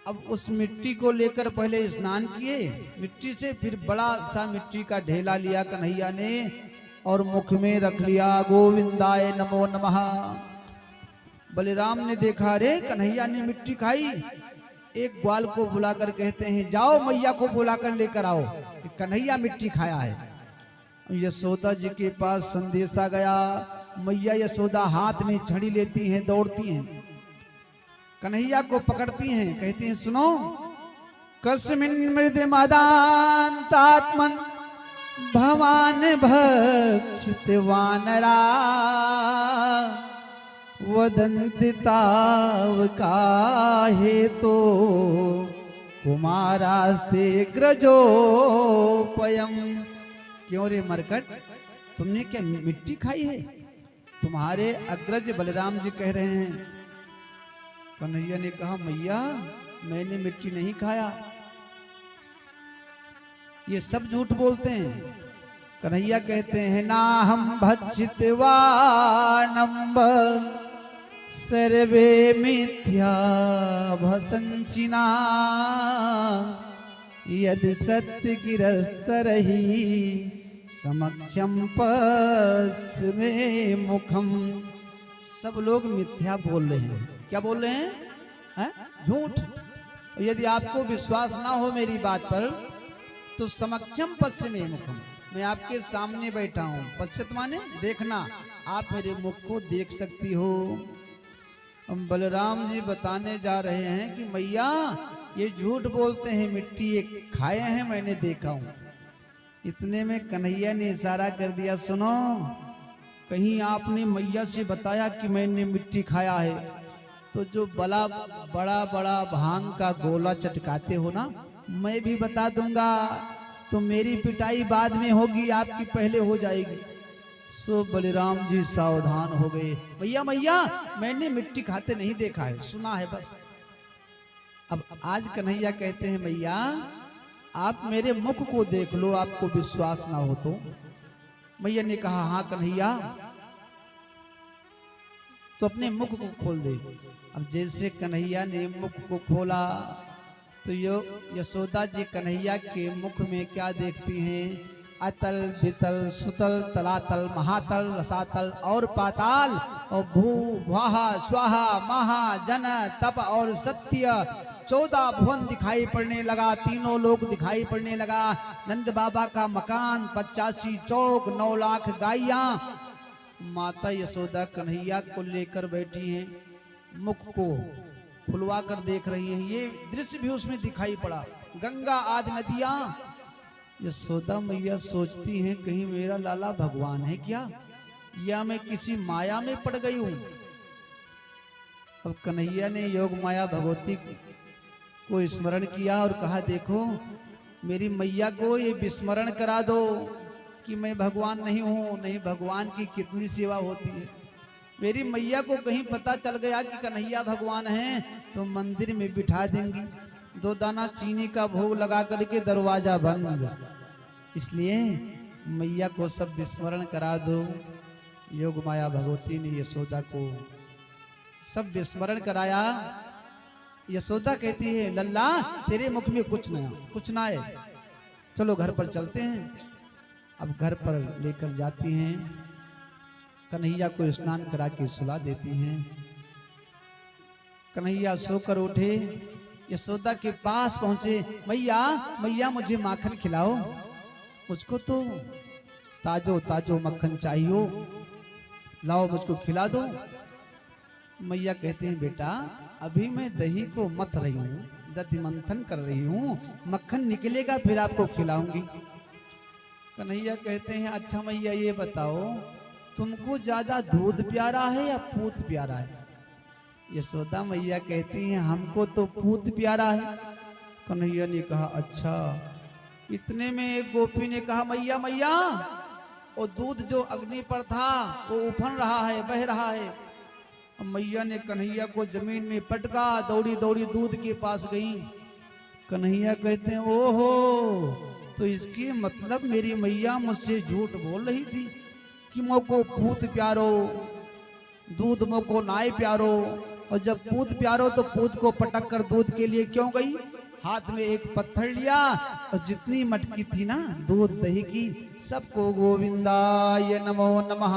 अब उस मिट्टी को लेकर पहले स्नान किए मिट्टी से, फिर बड़ा सा मिट्टी का ढेला लिया कन्हैया ने और मुख में रख लिया, गोविंदाय नमो नमः। बलराम ने देखा, रे कन्हैया ने मिट्टी खाई। एक ग्वाल को बुलाकर कहते हैं, जाओ मैया को बुलाकर लेकर आओ, कन्हैया मिट्टी खाया है। यशोदा जी के पास संदेशा गया। मैया यशोदा हाथ में छड़ी लेती हैं, दौड़ती हैं, कन्हैया को पकड़ती हैं, कहती हैं, सुनो, कस्मिन् मृद मदान्तात्मन् भवान भक्षित वानरा, वदन्ति ताव काहे तो कुमारास्ते ग्रजोपयम। क्यों रे मरकट, तुमने क्या मिट्टी खाई है? तुम्हारे अग्रज बलराम जी कह रहे हैं। कन्हैया ने कहा, मैया मैंने मिट्टी नहीं खाया, ये सब झूठ बोलते हैं। कन्हैया कहते हैं, ना हम भक्षितवानम्ब सर्वे मिथ्या भसंसिना, यदि सत्य गिरस्तरहि समक्षम पश्मे मुखम। सब लोग मिथ्या बोल रहे हैं। क्या बोल रहे हैं? झूठ। यदि आपको विश्वास ना हो मेरी बात पर तो समक्षम पश्चिमे मुखम, मैं आपके सामने बैठा हूं। पश्चित माने देखना, आप मेरे मुख को देख सकती हो। हम बलराम जी बताने जा रहे हैं कि मैया ये झूठ बोलते हैं, मिट्टी ये खाए हैं, मैंने देखा हूं। इतने में कन्हैया ने इशारा कर दिया, सुनो, कहीं आपने मैया से बताया कि मैंने मिट्टी खाया है तो जो बड़ा बड़ा भांग का गोला चटकाते हो ना, मैं भी बता दूंगा, तो मेरी पिटाई बाद में होगी, आपकी पहले हो जाएगी। सो बलराम जी सावधान हो गए। मैया मैया मैंने मिट्टी खाते नहीं देखा है, सुना है बस। अब आज कन्हैया कहते हैं, मैया आप मेरे मुख को देख लो, आपको विश्वास ना हो तो। मैया ने कहा, हाँ कन्हैया, तो अपने मुख को खोल दे। अब जैसे कन्हैया ने मुख को खोला तो यशोदा जी कन्हैया के मुख में क्या देखती हैं? अतल वितल सुतल तलातल महातल रसातल और पाताल और भू वाहा स्वाहा महा जन तप और सत्य 14 भुवन दिखाई पड़ने लगा, तीनों लोग दिखाई पड़ने लगा। नंद बाबा का मकान, 85 चौक, 9 लाख गायियां। माता यशोदा कन्हैया को लेकर बैठी हैं, मुख को खुलवा कर देख रही हैं। ये दृश्य भी उसमें दिखाई पड़ा, गंगा आदि नदियां। यशोदा मैया सोचती हैं, कहीं मेरा लाला भगवान है क्या, या मैं किसी माया में पड़ गई हूं। अब कन्हैया ने योग माया भगवती को स्मरण किया और कहा, देखो मेरी मैया को ये विस्मरण करा दो कि मैं भगवान नहीं हूं। नहीं, भगवान की कितनी सेवा होती है। मेरी मैया को कहीं पता चल गया कि कन्हैया भगवान हैं तो मंदिर में बिठा देंगी, 2 दाना चीनी का भोग लगा करके दरवाजा बंद। इसलिए मैया को सब विस्मरण करा दो। योग माया भगवती ने यशोदा को सब विस्मरण कराया। यशोदा कहती है, लल्ला तेरे मुख में कुछ ना है, चलो घर पर चलते हैं। अब घर पर लेकर जाती हैं, कन्हैया को स्नान करा के सुला देती हैं। कन्हैया सोकर उठे, यशोदा के पास पहुंचे, मैया मैया मुझे माखन खिलाओ, मुझको तो ताजो ताजो मक्खन चाहिए, लाओ मुझको खिला दो। मैया कहते हैं, बेटा अभी मैं दही को मथ रही हूँ, दधि मंथन कर रही हूँ, मक्खन निकलेगा फिर आपको खिलाऊंगी। कन्हैया कहते हैं, अच्छा मैया ये बताओ तुमको ज्यादा दूध प्यारा है या पूत प्यारा है? यशोदा मैया कहती हैं, हमको तो पूत प्यारा है। कन्हैया ने कहा, अच्छा। इतने में एक गोपी ने कहा, मैया मैया वो दूध जो अग्नि पर था वो उफन रहा है, बह रहा है। मैया ने कन्हैया को जमीन में पटका, दौड़ी दौड़ी दूध के पास गई। कन्हैया कहते हैं, ओहो तो इसके मतलब मेरी मैया मुझसे झूठ बोल रही थी कि मोको पूत प्यारो, दूध मोको नाय प्यारो। और जब पूत प्यारो तो पूत को पटक कर दूध के लिए क्यों गई? हाथ में एक पत्थर लिया और जितनी मटकी थी ना दूध दही की, सबको गोविंदाय नमो नमः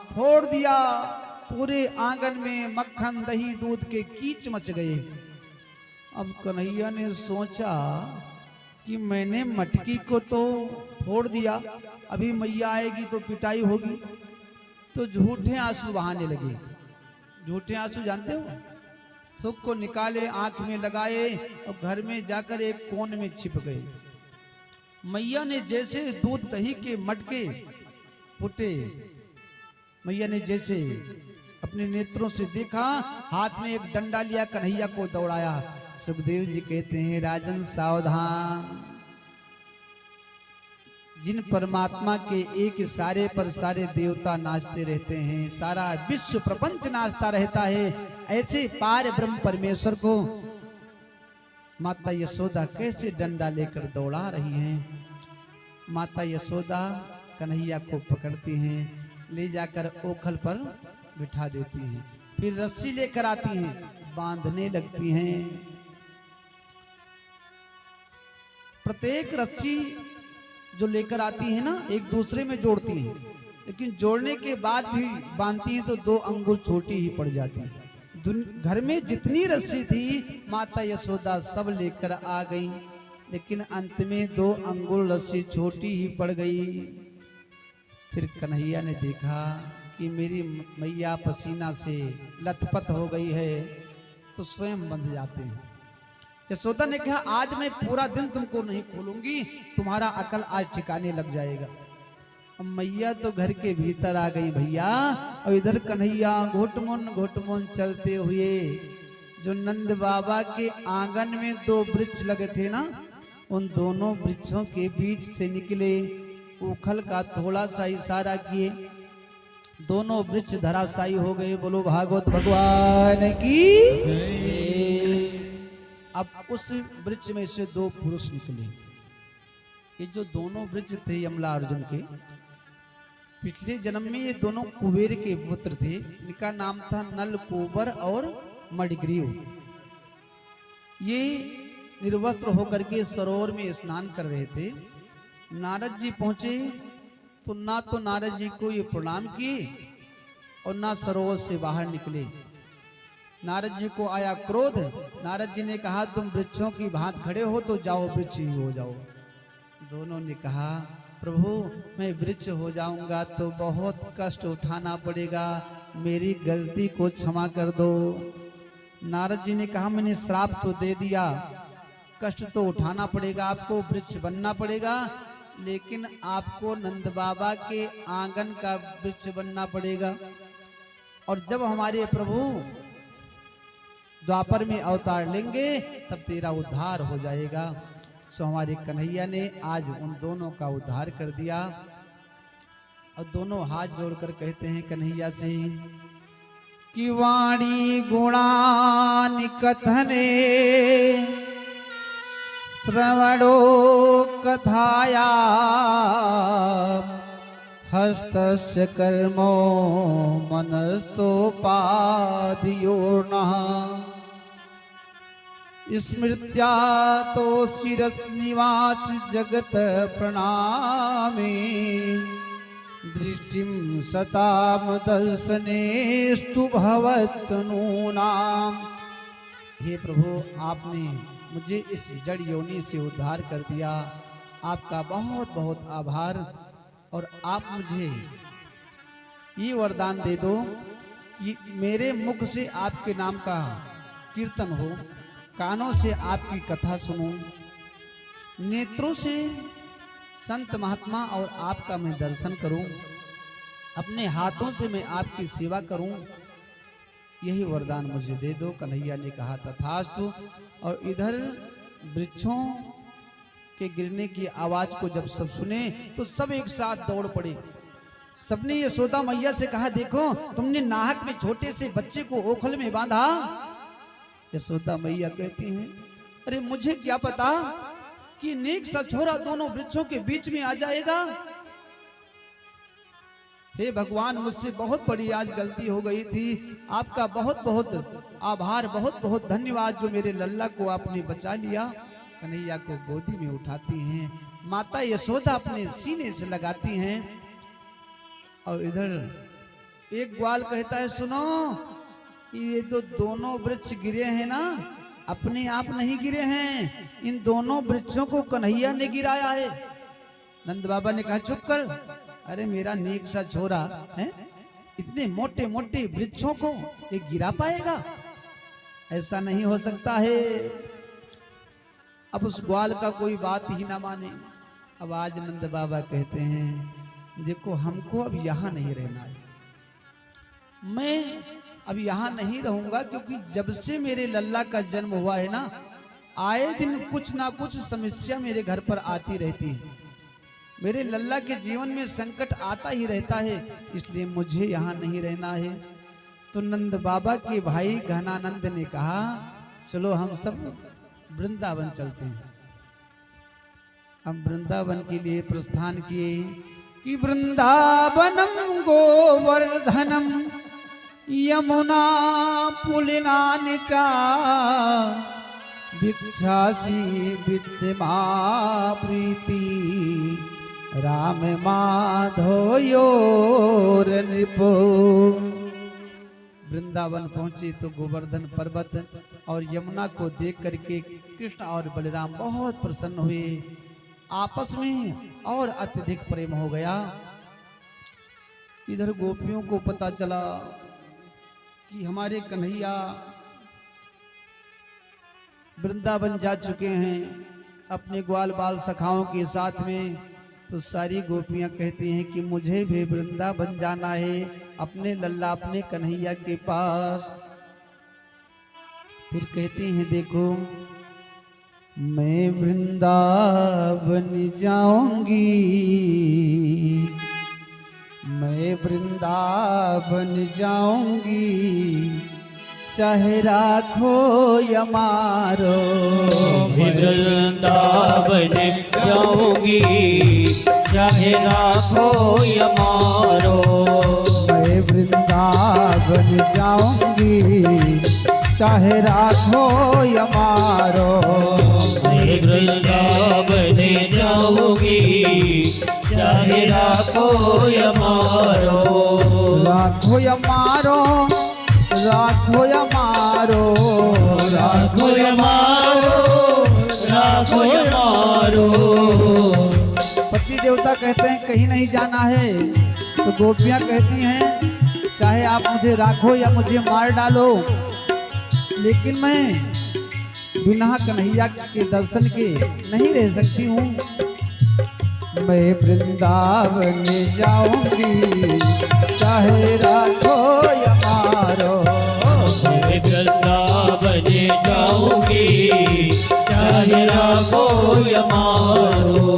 फोड़ दिया। पूरे आंगन में मक्खन दही दूध के कीच मच गए। अब कन्हैया ने सोचा कि मैंने मटकी को तो फोड़ दिया, अभी मैया आएगी तो पिटाई होगी, तो झूठे आंसू बहाने लगे। झूठे आंसू जानते हो? थूक को निकाले, आंख में लगाए और घर में जाकर एक कोन में छिप गए। मैया ने जैसे दूध दही के मटके फूटे, मैया ने जैसे अपने नेत्रों से देखा, हाथ में एक डंडा लिया, कन्हैया को दौड़ाया। सुखदेव जी कहते हैं, राजन सावधान, जिन परमात्मा के एक इशारे पर सारे देवता नाचते रहते हैं, सारा विश्व प्रपंच नाचता रहता है, ऐसे पार ब्रह्म परमेश्वर को माता यशोदा कैसे डंडा लेकर दौड़ा रही हैं। माता यशोदा कन्हैया को पकड़ती हैं, ले जाकर ओखल पर बिठा देती हैं, फिर रस्सी लेकर आती हैं, बांधने लगती हैं। प्रत्येक रस्सी जो लेकर आती है ना, एक दूसरे में जोड़ती हैं, लेकिन जोड़ने के बाद भी बांधती हैं तो 2 अंगुल छोटी ही पड़ जाती है। घर में जितनी रस्सी थी माता यशोदा सब लेकर आ गई, लेकिन अंत में 2 अंगुल रस्सी छोटी ही पड़ गई। फिर कन्हैया ने देखा कि मेरी मैया पसीना से लथपथ हो गई है, तो स्वयं बंध जाते हैं। यशोदा ने कहा, आज मैं पूरा दिन तुमको नहीं खोलूंगी, तुम्हारा अकल आज ठिकाने लग जाएगा। अब मैया तो घर के भीतर आ गई भैया, और इधर कन्हैया घुटमुन चलते हुए, जो नंद बाबा के आंगन में 2 वृक्ष लगे थे ना, उन दोनों वृक्षों के बीच से निकले, उखल का थोड़ा सा इशारा किए, दोनों वृक्ष धराशायी हो गए। बोलो भागवत भगवान की। अब उस वृक्ष में से 2 पुरुष निकले। ये जो दोनों वृक्ष थे यमला अर्जुन के, पिछले जन्म में ये दोनों कुबेर के पुत्र थे। इनका नाम था नल कुबर और मणिग्रीव। ये निर्वस्त्र होकर के सरोवर में स्नान कर रहे थे। नारद जी पहुंचे तो ना तो नारद जी को ये प्रणाम किए और ना सरोवर से बाहर निकले। नारद जी को आया क्रोध। नारद जी ने कहा, तुम वृक्षों की भांत खड़े हो तो जाओ वृक्ष ही हो जाओ। दोनों ने कहा, प्रभु मैं वृक्ष हो जाऊंगा तो बहुत कष्ट उठाना पड़ेगा, मेरी गलती को क्षमा कर दो। नारद जी ने कहा, मैंने श्राप तो दे दिया, कष्ट तो उठाना पड़ेगा, आपको वृक्ष बनना पड़ेगा, लेकिन आपको नंद बाबा के आंगन का वृक्ष बनना पड़ेगा। और जब हमारे प्रभु द्वापर में अवतार लेंगे तब तेरा उद्धार हो जाएगा। सो हमारे कन्हैया ने आज उन दोनों का उद्धार कर दिया। और दोनों हाथ जोड़कर कहते हैं कन्हैया से, कि वाणी गुणानि कथने श्रवणो कथाया हस्तस्य कर्मो मनस्तोपादियो नः स्मृत्या तो शिरस्निवाच जगत प्रणामे दृष्टिं सताम दर्शनेस्तु भवत्तनूनाम। हे प्रभु, आपने मुझे इस जड़ योनि से उद्धार कर दिया, आपका बहुत बहुत आभार। और आप मुझे ये वरदान दे दो कि मेरे मुख से आपके नाम का कीर्तन हो, कानों से आपकी कथा सुनूं, नेत्रों से संत महात्मा और आपका मैं दर्शन करूं, अपने हाथों से मैं आपकी सेवा करूं, यही वरदान मुझे दे दो। कन्हैया ने कहा तथास्तु। और इधर वृक्षों के गिरने की आवाज को जब सब सुने तो सब एक साथ दौड़ पड़े। सबने यशोदा मैया से कहा, देखो तुमने नाहक में छोटे से बच्चे को ओखल में बांधा। यशोदा मैया कहती हैं, अरे मुझे क्या पता कि नेक सा छोरा दोनों वृक्षों के बीच में आ जाएगा। हे भगवान, मुझसे बहुत बड़ी आज गलती हो गई थी, आपका बहुत बहुत आभार, बहुत बहुत धन्यवाद जो मेरे लल्ला को आपने बचा लिया। कन्हैया को गोदी में उठाती हैं, माता यशोदा अपने सीने से लगाती हैं। और इधर एक ग्वाल कहता है, सुनो ये तो दोनों वृक्ष गिरे हैं ना, अपने आप नहीं गिरे हैं, इन दोनों वृक्षों को कन्हैया ने गिराया है। नंद बाबा ने कहा, चुप कर, अरे मेरा नेक सा छोरा है, इतने मोटे मोटे वृक्षों को ये गिरा पाएगा? ऐसा नहीं हो सकता है। अब उस ग्वाल का कोई बात ही ना माने। अब आज नंद बाबा कहते हैं, देखो हमको अब यहाँ नहीं रहना है, मैं अब यहाँ नहीं रहूंगा, क्योंकि जब से मेरे लल्ला का जन्म हुआ है ना, आए दिन कुछ ना कुछ समस्या मेरे घर पर आती रहती है, मेरे लल्ला के जीवन में संकट आता ही रहता है, इसलिए मुझे यहाँ नहीं रहना है। तो नंद बाबा के भाई घनानंद ने कहा, चलो हम सब वृंदावन चलते हैं। हम वृंदावन के लिए प्रस्थान किए कि वृंदावनम गोवर्धनम यमुना पुलिनानि चा भिक्षासी विद्यमा प्रीति राम माधोयोर नृपो। वृंदावन पहुंचे तो गोवर्धन पर्वत और यमुना को देख करके कृष्ण और बलराम बहुत प्रसन्न हुए, आपस में और अत्यधिक प्रेम हो गया। इधर गोपियों को पता चला कि हमारे कन्हैया वृंदावन जा चुके हैं अपने ग्वाल बाल सखाओं के साथ में। तो सारी गोपियां कहती हैं कि मुझे भी वृंदावन जाना है, अपने लल्ला अपने कन्हैया के पास। फिर कहती हैं, देखो मैं वृंदावन जाऊंगी, मैं वृंदावन जाऊंगी, चाहे राखो या मारो। वृंदावन जाऊंगी, चाहे राखो या मारो। मैं वृंदावन जाऊंगी, चाहे राखो या मारो। मैं वृंदावन जाऊंगी, चाहे राखो या मारो। राखो या मारो, राखो या मारो, राखो या मारो, राखो या मारो। पति देवता कहते हैं कहीं नहीं जाना है, तो गोपियां कहती हैं चाहे आप मुझे राखो या मुझे मार डालो, लेकिन मैं बिना कन्हैया के दर्शन के नहीं रह सकती हूँ। मैं वृंदावन जाऊंगी, चाहे राखो या मारो। मैं वृंदावन जाऊंगी, चाहे राखो या मारो।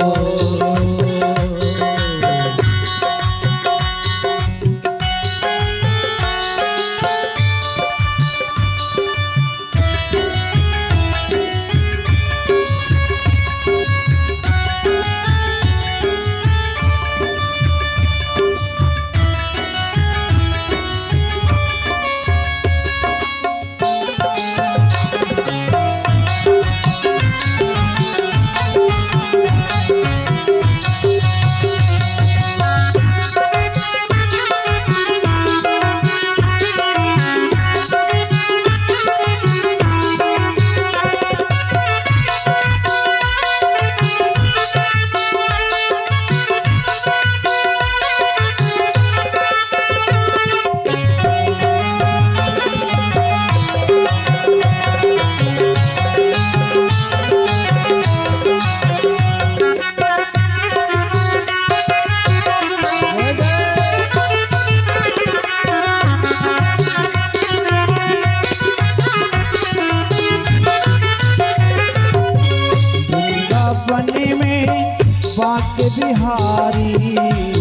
बिहारी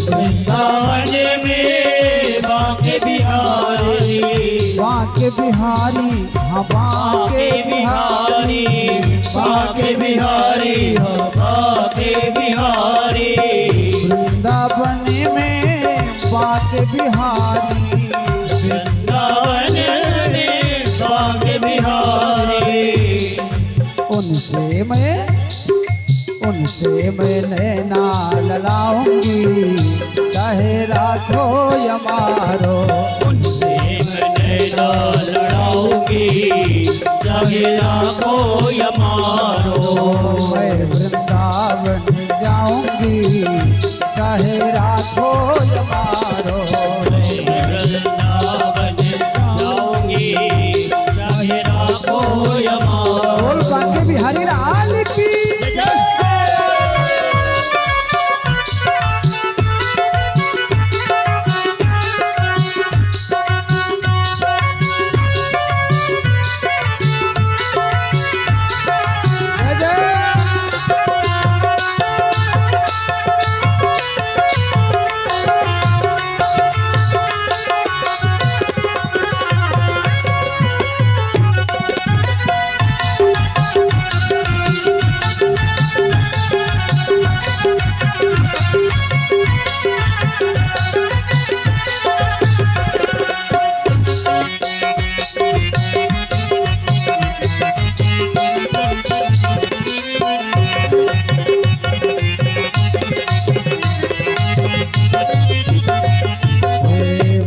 वृंदावन में बांके बिहारी, बांके बिहारी हाँ बांके बिहारी बांके बिहारी हो बांके बिहारी। वृंदावन में बांके बिहारी वृंदावन में बांके बिहारी। उनसे मैं नैना लड़ाऊंगी चाहे राखो या मारो। उनसे मैं नैना लड़ाऊंगी चाहे राखो या मारो। मैं वृंदावन जाऊंगी चाहे राखो या मारो। मैं वृंदावन जाऊंगी चाहे राखो या मारो। बोल बांके बिहारी लाल की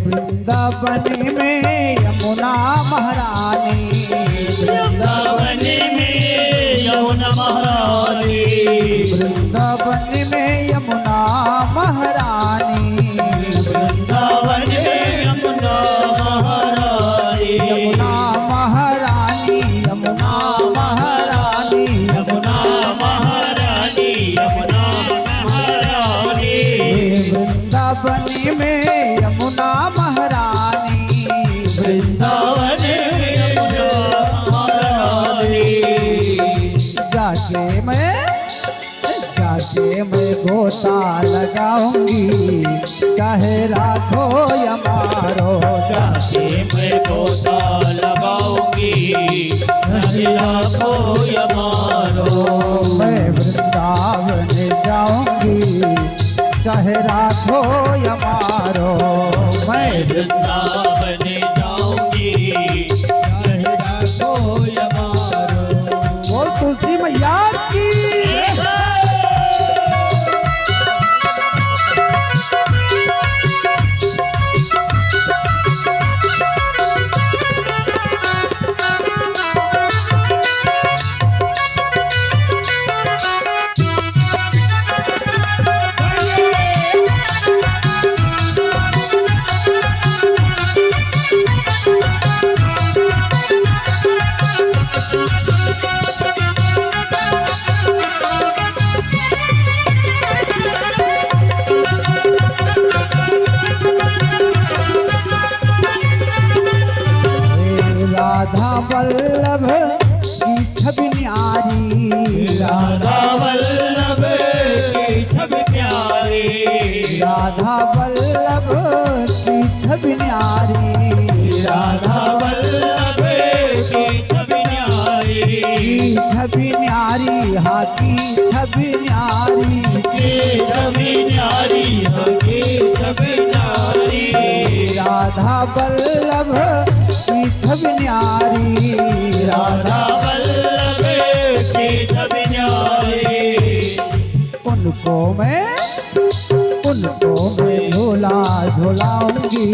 वृंदावन में यमुना महारानी वृंदावन में यमुना महारानी। वृंदावन में यमुना महारानी वृंदावन में यमुना महारानी। यमुना महारानी यमुना महारानी यमुना महारानी यमुना महारानी। वृंदावन में यमुना महारानी वृंदावन में यमुना महारानी। जाके मैं गोता लगाऊंगी चाहे राखो या मारो। जाके मैं गोता लगाऊंगी चाहे राखो या मारो। मैं वृंदावन जाऊंगी चाहे राखो या मारो। मैं वृंदावन जाऊंगी चाहे राखो या मारो। बोल तुलसी मैया की राधा वल्लभ की छवि न्यारी राधा वल्लभ की छवि प्यारी। राधा वल्लभ की छवि न्यारी राधा वल्लभ की छवि न्यारी। छवि न्यारी हाँ की छवि न्यारी की छवि न्यारी की छवि न्यारी। राधा वल्लभ की छवि न्यारी राधा वल्लभ की छवि न्यारी। उनको मैं झोला झोलाऊंगी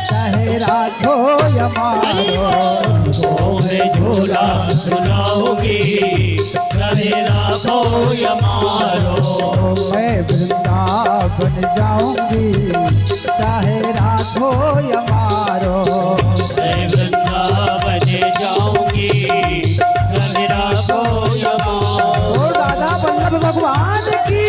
चाहे राखो या मारो। उनको मैं झोला झुलाऊंगी चाहे राखो या मारो। मैं वृंदावन जाऊंगी चाहे राखो या मारो। मैं वृंदावन जाऊंगी चाहे राखो या मारो। ओ राधा वल्लभ भगवान की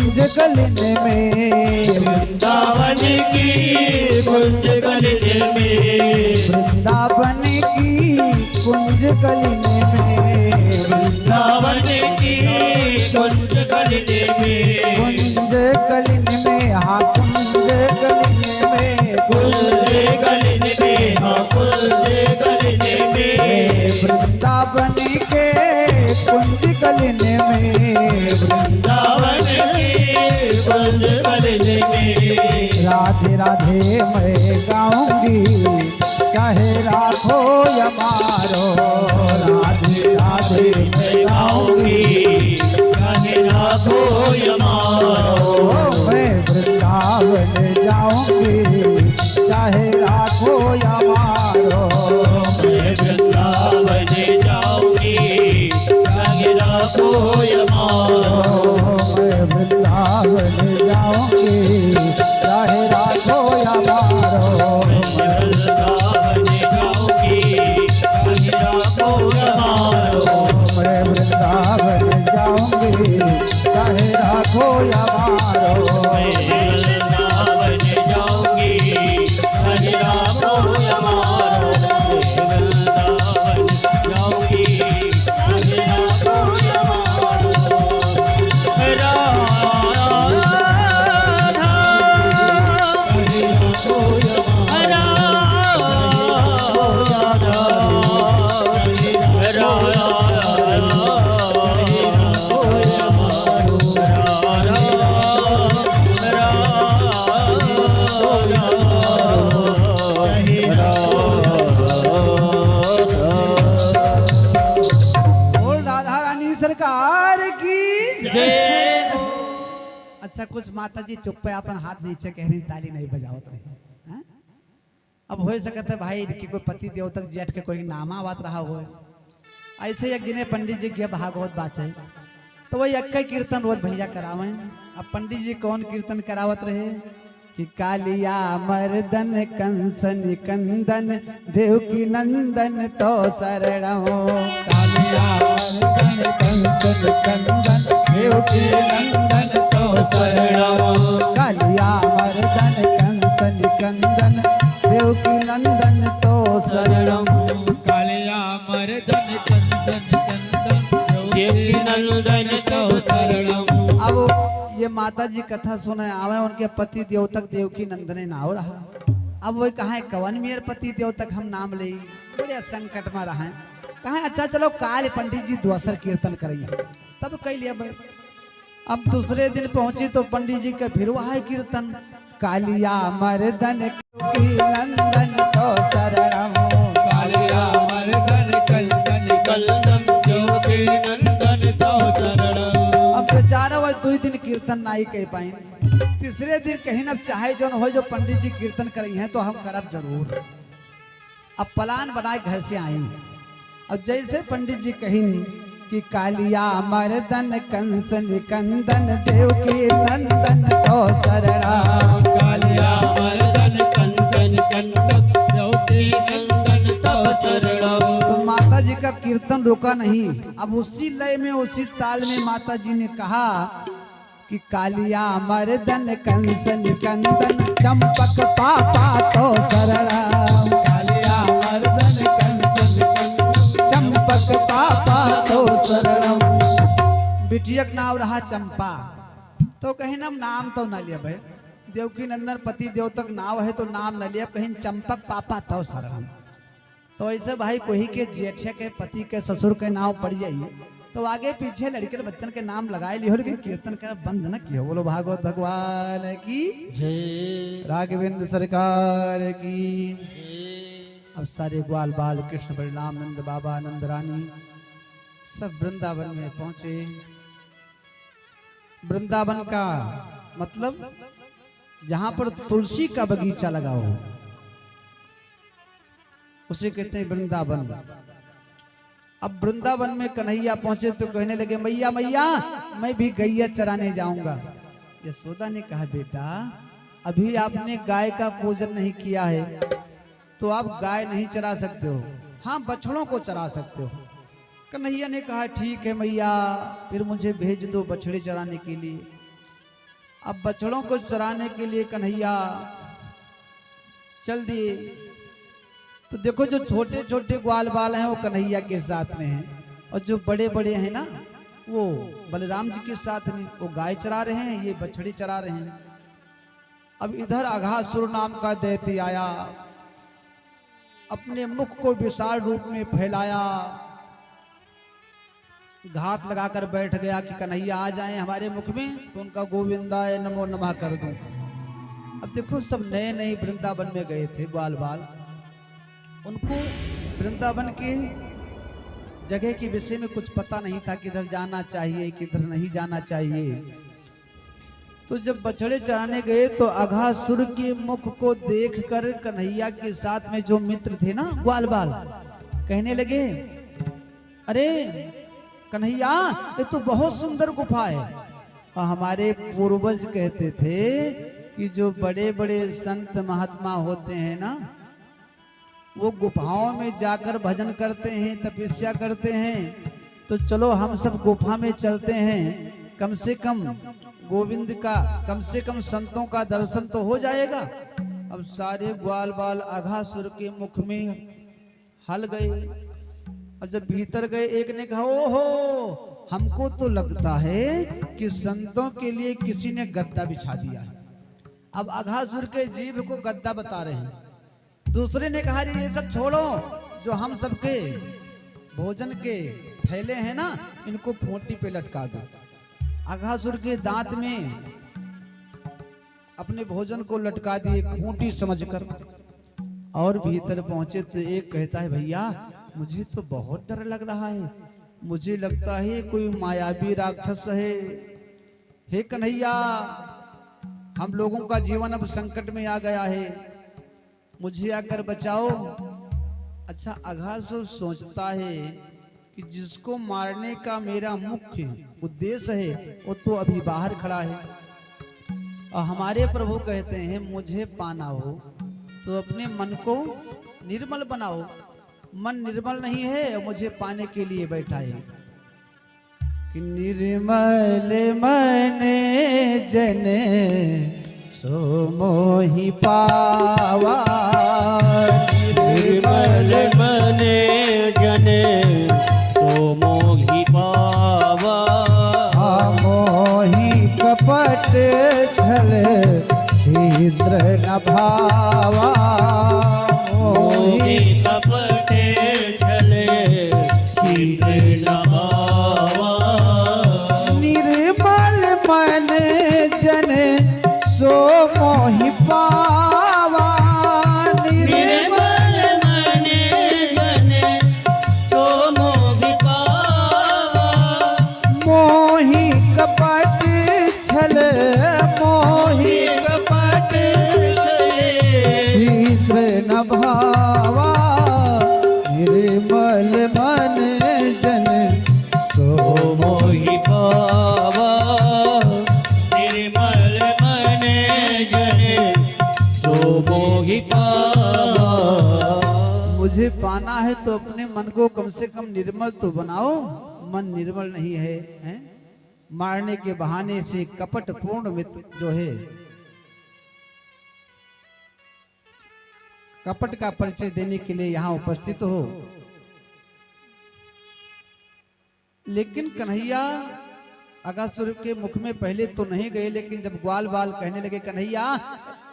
कुंज कलिन में, वृंदावन की कुंज कलिन में, वृंदावन की कुंज कलिन में, वृंदावन की कुंज कलिन में, कुंज कलिन में, हाँ कुंज कलिन में, कुंज कलिन में, हाँ कुंज कलिन में, वृंदावन के कुंज कलिन में, वृंदावन की कुंज कलिन में, राधे राधे मैं गाऊंगी चाहे राखो या मारो, राधे राधे मैं गाऊंगी चाहे राखो या मारो, मैं वृंदावन जाऊंगी चाहे राखो या मारो, मैं वृंदावन जाऊंगी चाहे राखो या मारो, मैं वृंदावन जाऊंगी चाहे राखो या मारो, मैं वृंदावन जाऊंगी चाहे राखो या मारो, वृंदावन जाऊंगी चाहे राखो या मारो, वृंदावन जाऊंगी चाहे राखो या मारो, सरकार की जय। अच्छा कुछ माता जी चुप पे अपन हाथ नीचे कह रही ताली नहीं बजावत रही हैं? अब हो सकता है भाई कि कोई पति देव तक जेठ के कोई नामा बात रहा हो, ऐसे एक जिन्हें पंडित जी के भागवत बाचे तो वही अक्का कीर्तन रोज भैया करावे। अब पंडित जी कौन कीर्तन करावत रहे कि कालिया मर्दन कंसन कंदन देवकी नंदन तो शरणो, कालिया मर्दन कंसन कंदन देवकी नंदन तो शरणो, कालिया मर्दन कंसन कंदन देवकी नंदन तो शरणम, कालिया मर्दन कंसन कंदन देवकी नंदन तो शरणम। अब ये माता जी कथा सुने आवे उनके पति देव तक देवकी नंदने ना हो रहा। अब वो कहा कवन मेरे पति देव तक हम नाम ले बड़े संकट में रहे, कहा अच्छा चलो काल पंडित जी द्वासर कीर्तन करिए तब कह लिया भाई। अब दूसरे दिन पहुंची तो पंडित जी के फिर वहा कीर्तन, कालिया मर्दन देवकी नंदन तो शरणम, कालिया मर्दन कंसन कंदन देवकी नंदन तो शरणम। अब बेचारा वो 2 दिन कीर्तन नहीं कह पाए, तीसरे दिन कहीं अब चाहे जो हो जो पंडित जी कीर्तन करी हैं तो हम करब जरूर। अब प्लान बनाए घर से आए, अब जैसे पंडित जी कहीं कि कालिया मर्दन कंसन कंदन देवकी नंदन तो शरणम, कालिया मर्दन कंसन कंदन देवकी नंदन तो शरणम। तो माता जी का कीर्तन रुका नहीं। अब उसी लय में उसी ताल में माता जी ने कहा कि कालिया मर्दन कंसन कंदन चंपक पापा तो शरणम, कालिया मर्दन कंसन कंदन चंपक पापा तो शरणम। बिटियक नाम रहा चंपा, तो कहीं नाम तो न लिया भाई, देवकी नंदन पति देव तक नाव है तो नाम न लिया, कहीं चंपक पापा तो शरणम। तो ऐसे भाई कोई के जेठे के पति के ससुर के नाम पड़ जाइए तो आगे पीछे लड़के बच्चन के नाम लगाए लियो, लेकिन कीर्तन कर बंद न किया। बोलो भागवत भगवान की जय। राघवेंद्र सरकार की। अब सारे ग्वाल बाल कृष्ण परिणाम नंद बाबा नंद रानी सब वृंदावन में पहुंचे। वृंदावन का मतलब जहां पर तुलसी का बगीचा लगा हो उसे कहते हैं वृंदावन। अब वृंदावन में कन्हैया पहुंचे तो कहने लगे मैया मैया मैं भी गैया चराने जाऊंगा। यशोदा ने कहा बेटा अभी आपने गाय का पूजन नहीं किया है तो आप गाय नहीं चरा सकते हो, हाँ बछड़ों को चरा सकते हो। कन्हैया ने कहा ठीक है मैया फिर मुझे भेज दो बछड़े चराने के लिए। अब बछड़ों को चराने के लिए कन्हैया चल दिए। तो देखो जो छोटे छोटे ग्वाल बाल हैं वो कन्हैया के साथ में हैं, और जो बड़े बड़े हैं ना वो बलराम जी के साथ में, वो गाय चरा रहे हैं, ये बछड़ी चरा रहे हैं। अब इधर अघासुर नाम का दैत्य आया, अपने मुख को विशाल रूप में फैलाया, घात लगाकर बैठ गया कि कन्हैया आ जाएं हमारे मुख में तो उनका गोविंदाय नमो नमः कर दूं। अब देखो सब नए नए वृंदावन में गए थे ग्वाल बाल, उनको वृंदावन के जगह के विषय में कुछ पता नहीं था, किधर जाना चाहिए किधर नहीं जाना चाहिए। तो जब बछड़े चराने गए तो अघासुर के मुख को देखकर कन्हैया के साथ में जो मित्र थे ना ग्वाल बाल कहने लगे, अरे कन्हैया ये तो बहुत सुंदर गुफा है। और हमारे पूर्वज कहते थे कि जो बड़े बड़े संत महात्मा होते हैं ना वो गुफाओं में जाकर भजन करते हैं, तपस्या करते हैं। तो चलो हम सब गुफा में चलते हैं, कम से कम गोविंद का, कम से कम संतों का दर्शन तो हो जाएगा। अब सारे ग्वाल बाल अघासुर के मुख में हल गए। अब जब भीतर गए एक ने कहा, ओहो हमको तो लगता है कि संतों के लिए किसी ने गद्दा बिछा दिया है। अब अघासुर के जीव को गद्दा बता रहे हैं। दूसरे ने कहा, ये सब छोड़ो, जो हम सबके भोजन के थैले हैं ना इनको खूंटी पे लटका दो। अघासुर के दांत में अपने भोजन को लटका दिए खूंटी समझकर, और भीतर पहुंचे तो एक कहता है, भैया मुझे तो बहुत डर लग रहा है, मुझे लगता है कोई मायावी राक्षस है। हे कन्हैया हम लोगों का जीवन अब संकट में आ गया है, मुझे आकर बचाओ। अच्छा अघासुर सोचता है कि जिसको मारने का मेरा मुख्य उद्देश्य है वो तो अभी बाहर खड़ा है, और हमारे प्रभु कहते हैं मुझे पाना हो तो अपने मन को निर्मल बनाओ। मन निर्मल नहीं है, मुझे पाने के लिए बैठा है कि निर्मल मन जने सो मोहि पावा। निर्मल मन जने सो मोहि पावा। मोहि कपट छल छिद्र न भावा। मोहि कपट छल छिद्र न भावा। निर्मल मन जन सो मोहि पावा। निर्मल मन जने सो मोहि पावा। मोहि कपट छल मोहि कपट छल छिद्र न भावा। निर्मल मन जन सो मोहि पावा। निर्मल मन जने सो मोहि पावा। मुझे पाना है तो अपने मन को कम से कम निर्मल तो बनाओ। मन निर्मल नहीं है, हैं? मारने के बहाने से कपट पूर्ण मित्र जो है कपट का परिचय देने के लिए यहाँ उपस्थित हो। लेकिन कन्हैया अघासुर के मुख में पहले तो नहीं गए, लेकिन जब ग्वाल बाल कहने लगे कन्हैया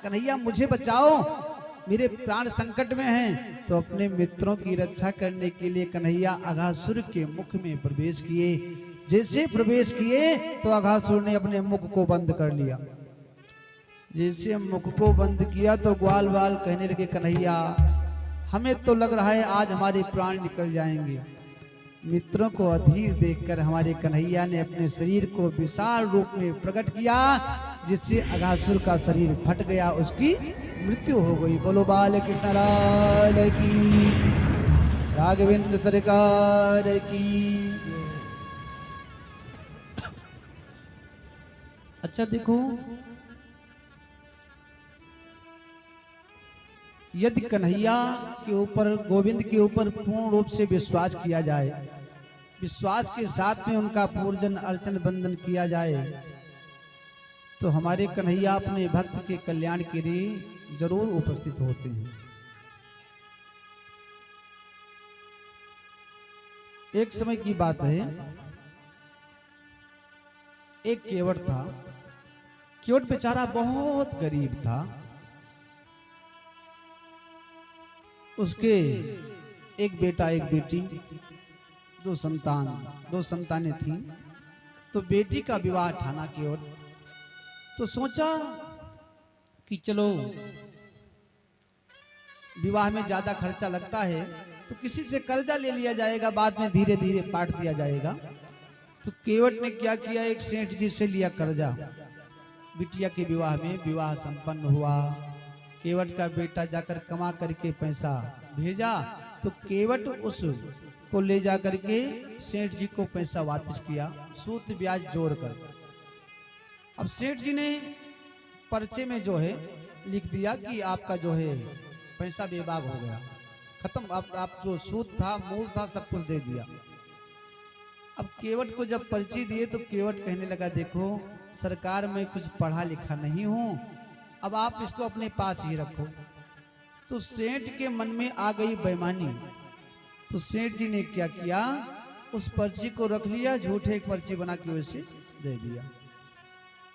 कन्हैया मुझे बचाओ, मेरे प्राण संकट में हैं, तो अपने मित्रों की रक्षा करने के लिए कन्हैया अघासुर के मुख में प्रवेश किए। जैसे प्रवेश किए तो अघासुर ने अपने मुख को बंद कर लिया। जैसे मुख को बंद किया तो ग्वाल बाल कहने लगे कन्हैया हमें तो लग रहा है आज हमारे प्राण निकल जाएंगे। मित्रों को अधीर देखकर हमारे कन्हैया ने अपने शरीर को विशाल रूप में प्रकट किया, जिससे अघासुर का शरीर फट गया, उसकी मृत्यु हो गई। बोलो बाल कृष्ण लाल की, राघवेंद्र सरकार की। अच्छा देखो, यदि कन्हैया के ऊपर, गोविंद के ऊपर पूर्ण रूप से विश्वास किया जाए, विश्वास के साथ में उनका पूजन अर्चन बंदन किया जाए, तो तो हमारे कन्हैया अपने भक्त के कल्याण के लिए जरूर उपस्थित होते हैं। एक समय की बात है, एक केवट था। केवट बेचारा बहुत गरीब था। उसके एक बेटा एक बेटी, दो संतानें थीं। तो बेटी का विवाह ठाना केवट। तो सोचा कि चलो विवाह में ज्यादा खर्चा लगता है तो किसी से कर्जा ले लिया जाएगा, बाद में धीरे धीरे पाट दिया जाएगा। तो केवट ने क्या किया, एक सेठ जी से लिया कर्जा। बिटिया के विवाह में विवाह संपन्न हुआ। केवट का बेटा जाकर कमा करके पैसा भेजा तो केवट उस को ले जा करके सेठ जी को पैसा वापस किया, सूद ब्याज जोड़कर। अब सेठ जी ने पर्चे में जो है लिख दिया कि आपका जो है पैसा बेबाक हो गया, खत्म। आप जो सूद था, मूल था, सब कुछ दे दिया। अब केवट को जब पर्ची दिए तो केवट कहने लगा, देखो सरकार में कुछ पढ़ा लिखा नहीं हूं, अब आप इसको अपने पास ही रखो। तो सेठ के मन में आ गई बेईमानी। तो सेठ जी ने क्या किया, उस पर्ची को रख लिया, झूठे एक पर्ची बना के उसे दे दिया।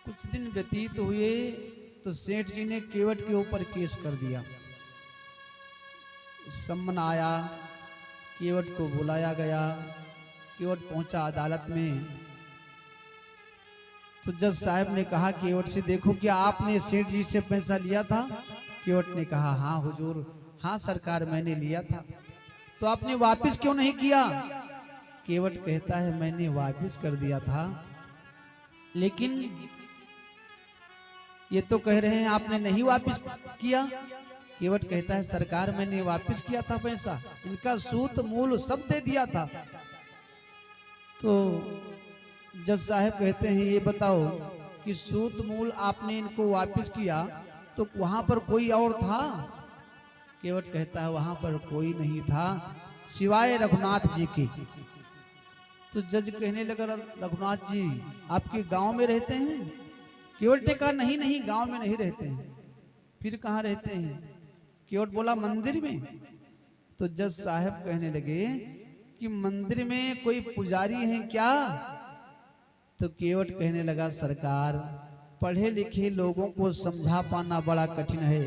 कुछ दिन व्यतीत हुए तो सेठ जी ने केवट के ऊपर केस कर दिया। सम्मन आया, केवट को बुलाया गया। केवट पहुंचा अदालत में। तो जज साहब ने कहा केवट से, देखो क्या आपने सेठ जी से पैसा लिया था? केवट ने कहा, हाँ हुजूर, हाँ सरकार मैंने लिया था। तो आपने वापस क्यों नहीं किया? केवट कहता है, मैंने वापस कर दिया था, लेकिन ये तो कह रहे हैं आपने नहीं वापस किया। केवट कहता है, सरकार मैंने वापस किया था पैसा, इनका सूद मूल सब दे दिया था। तो जज साहब कहते हैं, ये बताओ कि सूद मूल आपने इनको वापस किया तो वहां पर कोई और था? केवट कहता है, वहां पर कोई नहीं था सिवाय रघुनाथ जी के। तो जज कहने लगा, रघुनाथ जी आपके गांव में रहते हैं? केवट ने कहा, नहीं नहीं, गांव में नहीं रहते हैं। फिर कहाँ रहते हैं? केवट बोला, मंदिर में। तो जज साहब कहने लगे कि मंदिर में कोई पुजारी है क्या? तो केवट कहने लगा, सरकार पढ़े लिखे लोगों को समझा पाना बड़ा कठिन है,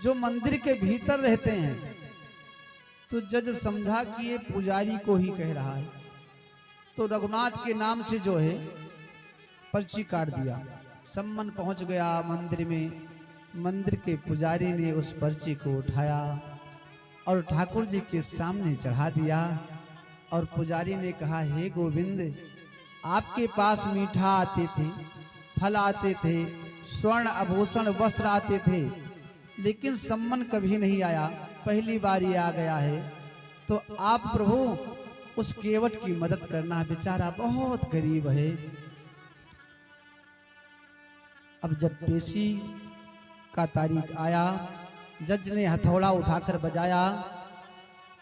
जो मंदिर के भीतर रहते हैं। तो जज समझा कि ये पुजारी को ही कह रहा है। तो रघुनाथ के नाम से जो है पर्ची काट दिया। सम्मन पहुंच गया मंदिर में। मंदिर के पुजारी ने उस पर्ची को उठाया और ठाकुर जी के सामने चढ़ा दिया। और पुजारी ने कहा, हे गोविंद, आपके पास मीठा आते थे, फल आते थे, स्वर्ण आभूषण वस्त्र आते थे, लेकिन सम्मन कभी नहीं आया, पहली बार ये आ गया है। तो आप प्रभु उस केवट की मदद करना, बेचारा बहुत गरीब है। अब जब पेशी का तारीख आया, जज ने हथौड़ा उठाकर बजाया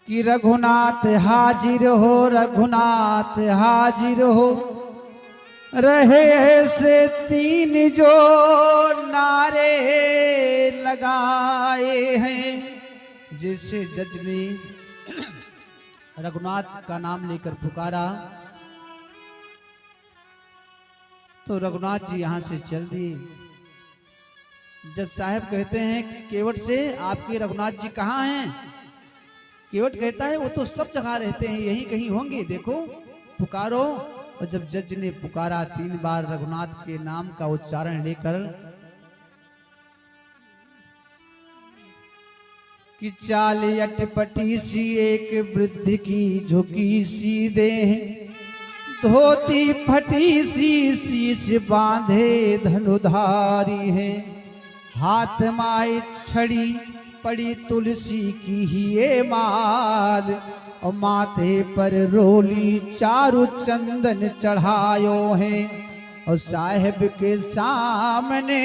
कि रघुनाथ हाजिर हो, रघुनाथ हाजिर हो। रहे से तीन जो नारे लगाए हैं। जैसे जज ने रघुनाथ का नाम लेकर पुकारा तो रघुनाथ जी यहां से चल दिए। जज साहब कहते हैं केवट से, आपके रघुनाथ जी कहाँ हैं? केवट कहता है, वो तो सब जगह रहते हैं, यहीं कहीं होंगे, देखो पुकारो। और जब जज ने पुकारा 3 बार रघुनाथ के नाम का उच्चारण लेकर कि चाल अटपटी सी एक वृद्ध की झुकी सी देह, धोती फटी सी शीश बांधे धनुधारी है। हाथ माए छड़ी पड़ी तुलसी की ही ये माल, और माथे पर रोली चारु चंदन चढ़ायो है। और साहेब के सामने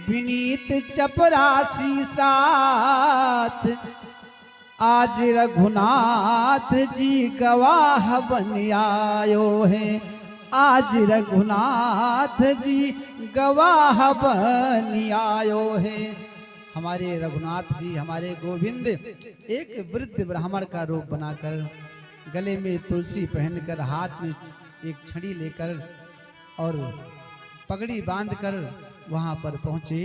विनीत चपरासी साथ, आज रघुनाथ जी गवाह बन आयो है। आज रघुनाथ जी गवाह बनी आयो है। हमारे रघुनाथ जी, हमारे गोविंद एक वृद्ध ब्राह्मण का रूप बनाकर, गले में तुलसी पहनकर, हाथ में एक छड़ी लेकर और पगड़ी बांधकर वहां पर पहुंचे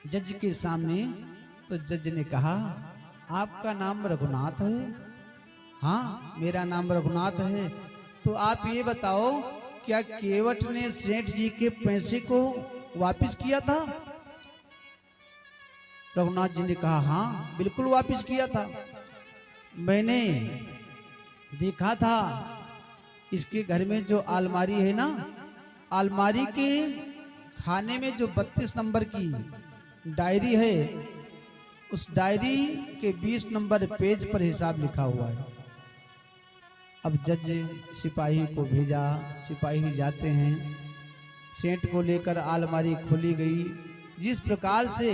जज के सामने। तो जज ने कहा, आपका नाम रघुनाथ है? हाँ, मेरा नाम रघुनाथ है। तो आप ये बताओ, क्या केवट ने सेठ जी के पैसे को वापस किया था? रघुनाथ जी ने कहा, हाँ बिल्कुल वापस किया था। मैंने देखा था इसके घर में जो अलमारी है ना, अलमारी के खाने में जो 32 नंबर की डायरी है, उस डायरी के 20 नंबर पेज पर हिसाब लिखा हुआ है। अब जज सिपाही को भेजा, सिपाही जाते हैं, सेठ को लेकर अलमारी खोली गई। जिस प्रकार से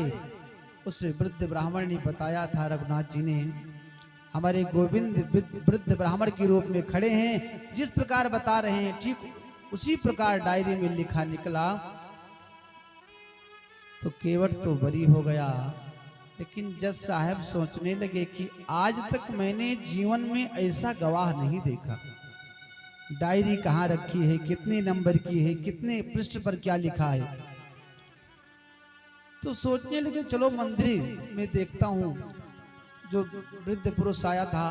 उस वृद्ध ब्राह्मण ने बताया था रघुनाथ जी ने, हमारे गोविंद वृद्ध ब्राह्मण के रूप में खड़े हैं, जिस प्रकार बता रहे हैं ठीक उसी प्रकार डायरी में लिखा निकला। तो केवट तो बरी हो गया, लेकिन जज साहब सोचने लगे कि आज तक मैंने जीवन में ऐसा गवाह नहीं देखा। डायरी कहाँ रखी है, कितने नंबर की है, कितने पृष्ठ पर क्या लिखा है। तो सोचने लगे चलो मंदिर में देखता हूँ। जो वृद्ध पुरुष आया था,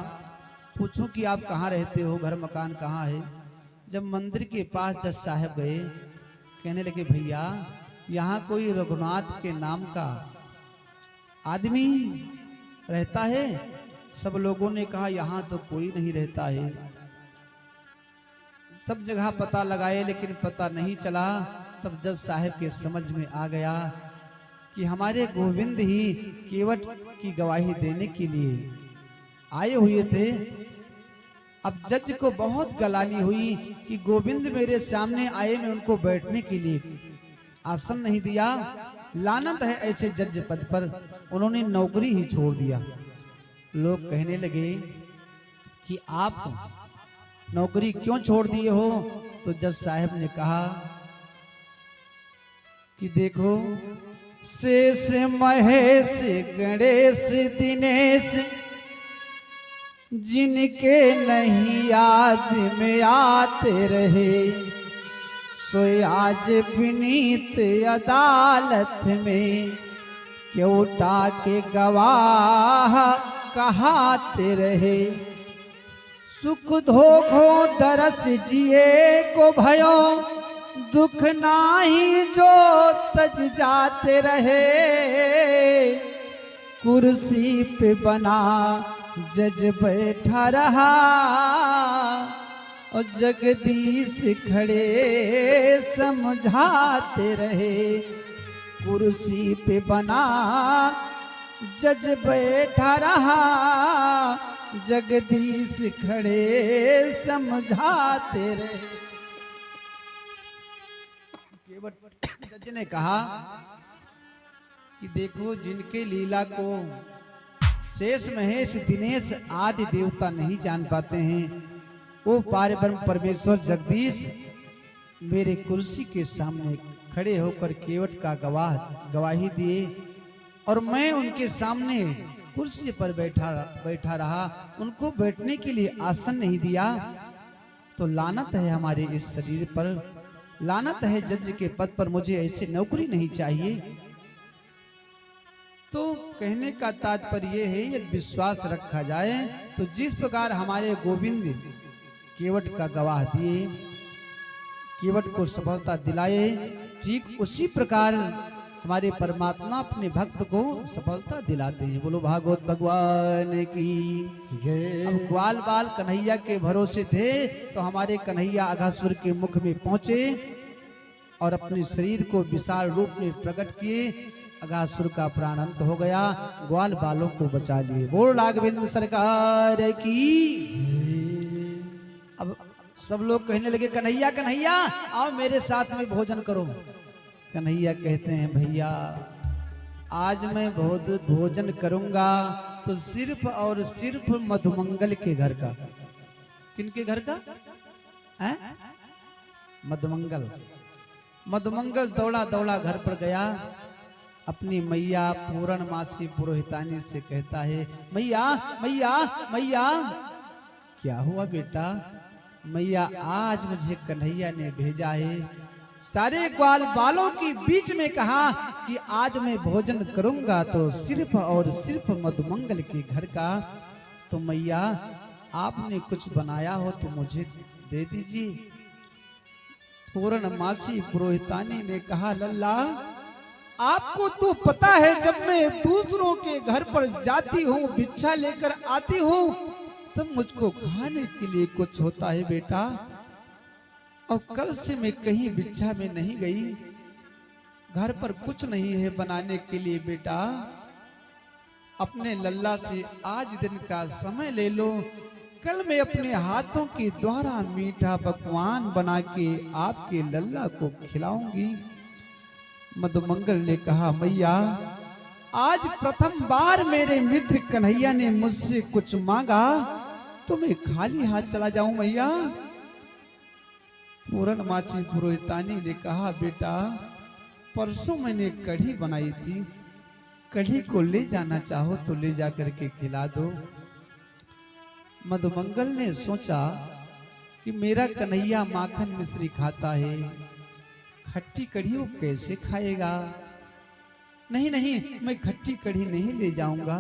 पूछूं कि आप कहाँ रहते हो, घर मकान कहाँ है। जब मंदिर के पास जज साहब गए, कहने लगे भैया यहाँ कोई रघुनाथ के नाम का आदमी रहता है? सब लोगों ने कहा यहाँ तो कोई नहीं रहता है। सब जगह पता लगाए लेकिन पता नहीं चला। तब जज साहब के समझ में आ गया कि हमारे गोविंद ही केवट की गवाही देने के लिए आए हुए थे। अब जज को बहुत गलानी हुई कि गोविंद मेरे सामने आए, मैं उनको बैठने के लिए आसन नहीं दिया। लानत है ऐसे जज पद पर, उन्होंने नौकरी ही छोड़ दिया। लोग कहने लगे कि आप नौकरी क्यों छोड़ दिए हो? तो जज साहब ने कहा कि देखो, शेष महेश गणेश दिनेश जिनके नहीं याद में आते रहे, सोए आज विनीत अदालत में केवटा के गवाह कहाते रहे। सुख धोखो दरस जिए को भयो, दुख नाही जो तज जाते रहे। कुर्सी पे बना जज बैठा रहा, और जगदीश खड़े समझाते रहे। कुर्सी पे बना जज बैठा रहा, जगदीश खड़े समझाते रहे। केवट जज ने कहा कि देखो, जिनके लीला को शेष महेश दिनेश आदि देवता नहीं जान पाते हैं, वो पारब्रह्म परमेश्वर जगदीश मेरे कुर्सी के सामने खड़े होकर केवट का गवाही दिए, और मैं उनके सामने कुर्सी पर बैठा रहा, उनको बैठने के लिए आसन नहीं दिया। तो लानत है हमारे इस शरीर पर, लानत है जज के पद पर, मुझे ऐसे नौकरी नहीं चाहिए। तो कहने का तात्पर्य यह है, यदि विश्वास रखा जाए तो जिस प्रकार हमारे गोविंद केवट का गवाह दिए, केवट को सफलता दिलाए, ठीक उसी प्रकार हमारे परमात्मा अपने भक्त को सफलता दिलाते हैं। बोलो भागवत भगवान की जय। अब ग्वाल बाल कन्हैया के भरोसे थे, तो हमारे कन्हैया अघासुर के मुख में पहुंचे और अपने शरीर को विशाल रूप में प्रकट किए। अघासुर का प्राण अंत हो गया, ग्वाल बालों को बचा लिए। बोल राघवेंद्र सरकार की। अब सब लोग कहने लगे कन्हैया कन्हैया आओ मेरे साथ में भोजन करो। कन्हैया कहते हैं भैया आज मैं भोजन करूंगा तो सिर्फ और सिर्फ मधुमंगल के घर का। किनके घर का है? मधुमंगल। मधुमंगल दौड़ा दौड़ा घर पर गया, अपनी मैया पूर्णमासी पुरोहितानी से कहता है, मैया मैया मैया। क्या हुआ बेटा? मैया आज मुझे कन्हैया ने भेजा है, सारे ग्वाल बालों के बीच में कहा कि आज मैं भोजन करूंगा तो सिर्फ और सिर्फ मधुमंगल के घर का। तो मैया आपने कुछ बनाया हो तो मुझे दे दीजिए। पूर्णमासी पुरोहितानी ने कहा, लल्ला आपको तो पता है जब मैं दूसरों के घर पर जाती हूँ, भिक्षा लेकर आती हूँ, तब मुझको खाने के लिए कुछ होता है बेटा। और कल से मैं कहीं भिक्षा में नहीं गई, घर पर कुछ नहीं है बनाने के लिए बेटा। अपने लल्ला से आज दिन का समय ले लो, कल मैं अपने हाथों के द्वारा मीठा पकवान बना के आपके लल्ला को खिलाऊंगी। मधुमंगल ने कहा, मैया आज प्रथम बार मेरे मित्र कन्हैया ने मुझसे कुछ मांगा तो मैं खाली हाथ चला जाऊं मैया। पूर्णमासी पुरोहितानी ने कहा, बेटा परसों मैंने कढ़ी बनाई थी, कढ़ी को ले जाना चाहो तो ले जा करके खिला दो। मधुमंगल ने सोचा कि मेरा कन्हैया माखन मिश्री खाता है, खट्टी कढ़ी वो कैसे खाएगा। नहीं नहीं, मैं खट्टी कढ़ी नहीं ले जाऊंगा।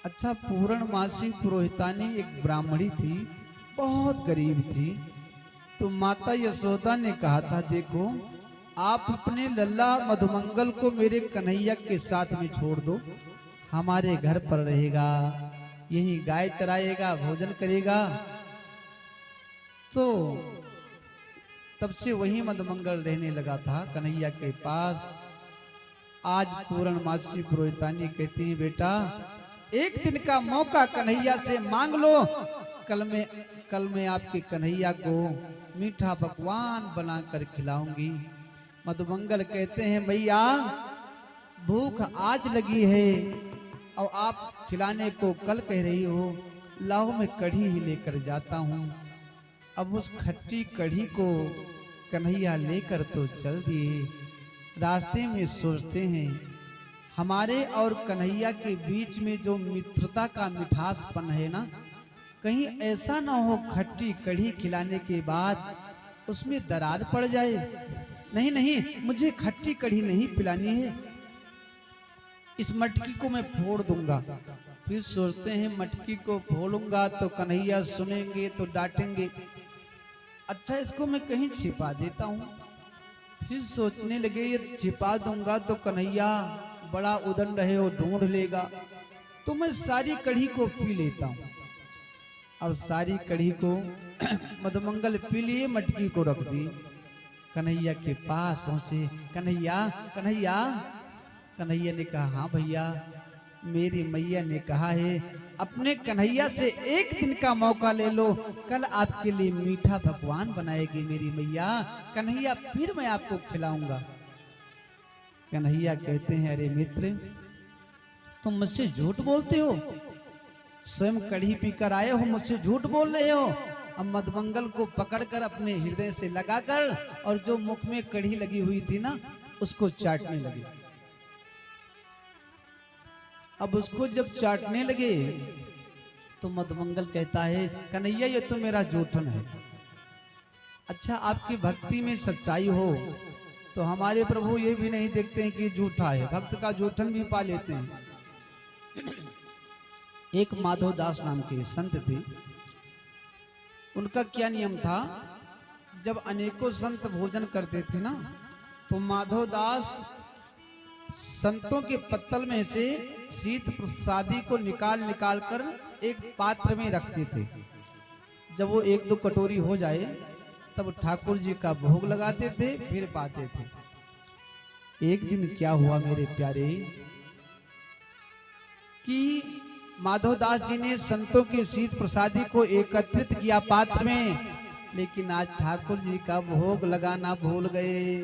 अच्छा, पूर्णमासी पुरोहितानी एक ब्राह्मणी थी, बहुत गरीब थी। तो माता यशोदा ने कहा था, देखो आप अपने लल्ला मधुमंगल को मेरे कन्हैया के साथ में छोड़ दो, हमारे घर पर रहेगा, यही गाय चराएगा, भोजन करेगा। तो तब से वही मधुमंगल रहने लगा था कन्हैया के पास। आज पूर्णमासी पुरोहितानी कहती है, बेटा एक दिन का मौका कन्हैया से मांग लो, कल मैं आपके कन्हैया को मीठा पकवान बनाकर खिलाऊंगी। मधुमंगल कहते हैं, भैया भूख आज लगी है और आप खिलाने को कल कह रही हो, लाओ मैं कढ़ी ही लेकर जाता हूँ। अब उस खट्टी कढ़ी को कन्हैया लेकर तो चल दिए। रास्ते में सोचते हैं, हमारे और कन्हैया के बीच में जो मित्रता का मिठासपन है ना, कहीं ऐसा ना हो खट्टी कढ़ी खिलाने के बाद उसमें दरार पड़ जाए। नहीं नहीं, मुझे खट्टी कढ़ी नहीं पिलानी है, इस मटकी को मैं फोड़ दूंगा। फिर सोचते हैं, मटकी को फोड़ूंगा तो कन्हैया सुनेंगे तो डांटेंगे, अच्छा इसको मैं कहीं छिपा देता हूँ। फिर सोचने लगे, ये छिपा दूंगा तो कन्हैया बड़ा उदंड है और ढूंढ लेगा, तो मैं सारी कढ़ी को पी लेता हूँ। अब सारी कढ़ी को मधुमंगल पी लिए, मटकी को रख दी, कन्हैया के पास पहुंचे। कन्हैया कन्हैया। कन्हैया ने कहा, हाँ भैया, मेरी मैया ने कहा है अपने कन्हैया से एक दिन का मौका ले लो, कल आपके लिए मीठा पकवान बनाएगी मेरी मैया, कन्हैया फिर मैं आपको खिलाऊंगा। कन्हैया कहते हैं, अरे मित्र तुम मुझसे झूठ बोलते हो, स्वयं कढ़ी पीकर आए हो, मुझसे झूठ बोल रहे हो। अब मधुमंगल को पकड़कर अपने हृदय से लगाकर और जो मुख में कढ़ी लगी हुई थी ना, उसको चाटने लगे। अब उसको जब चाटने लगे तो मधुमंगल कहता है, कन्हैया ये तो मेरा जूठन है। अच्छा, आपकी भक्ति में सच्चाई हो तो हमारे प्रभु ये भी नहीं देखते हैं कि झूठा है, भक्त का जूठन भी पा लेते हैं। एक माधव दास नाम के संत थे, उनका क्या नियम था, जब अनेकों संत भोजन करते थे ना, तो माधव दास संतों के पत्तल में से शीत प्रसादी को निकाल कर एक पात्र में रखते थे। जब वो एक दो कटोरी हो जाए तब ठाकुर जी का भोग लगाते थे, फिर पाते थे। एक दिन क्या हुआ मेरे प्यारे, कि माधवदास जी ने संतों के शीत प्रसादी को एकत्रित किया पात्र में, लेकिन आज ठाकुर जी का भोग लगाना भूल गए।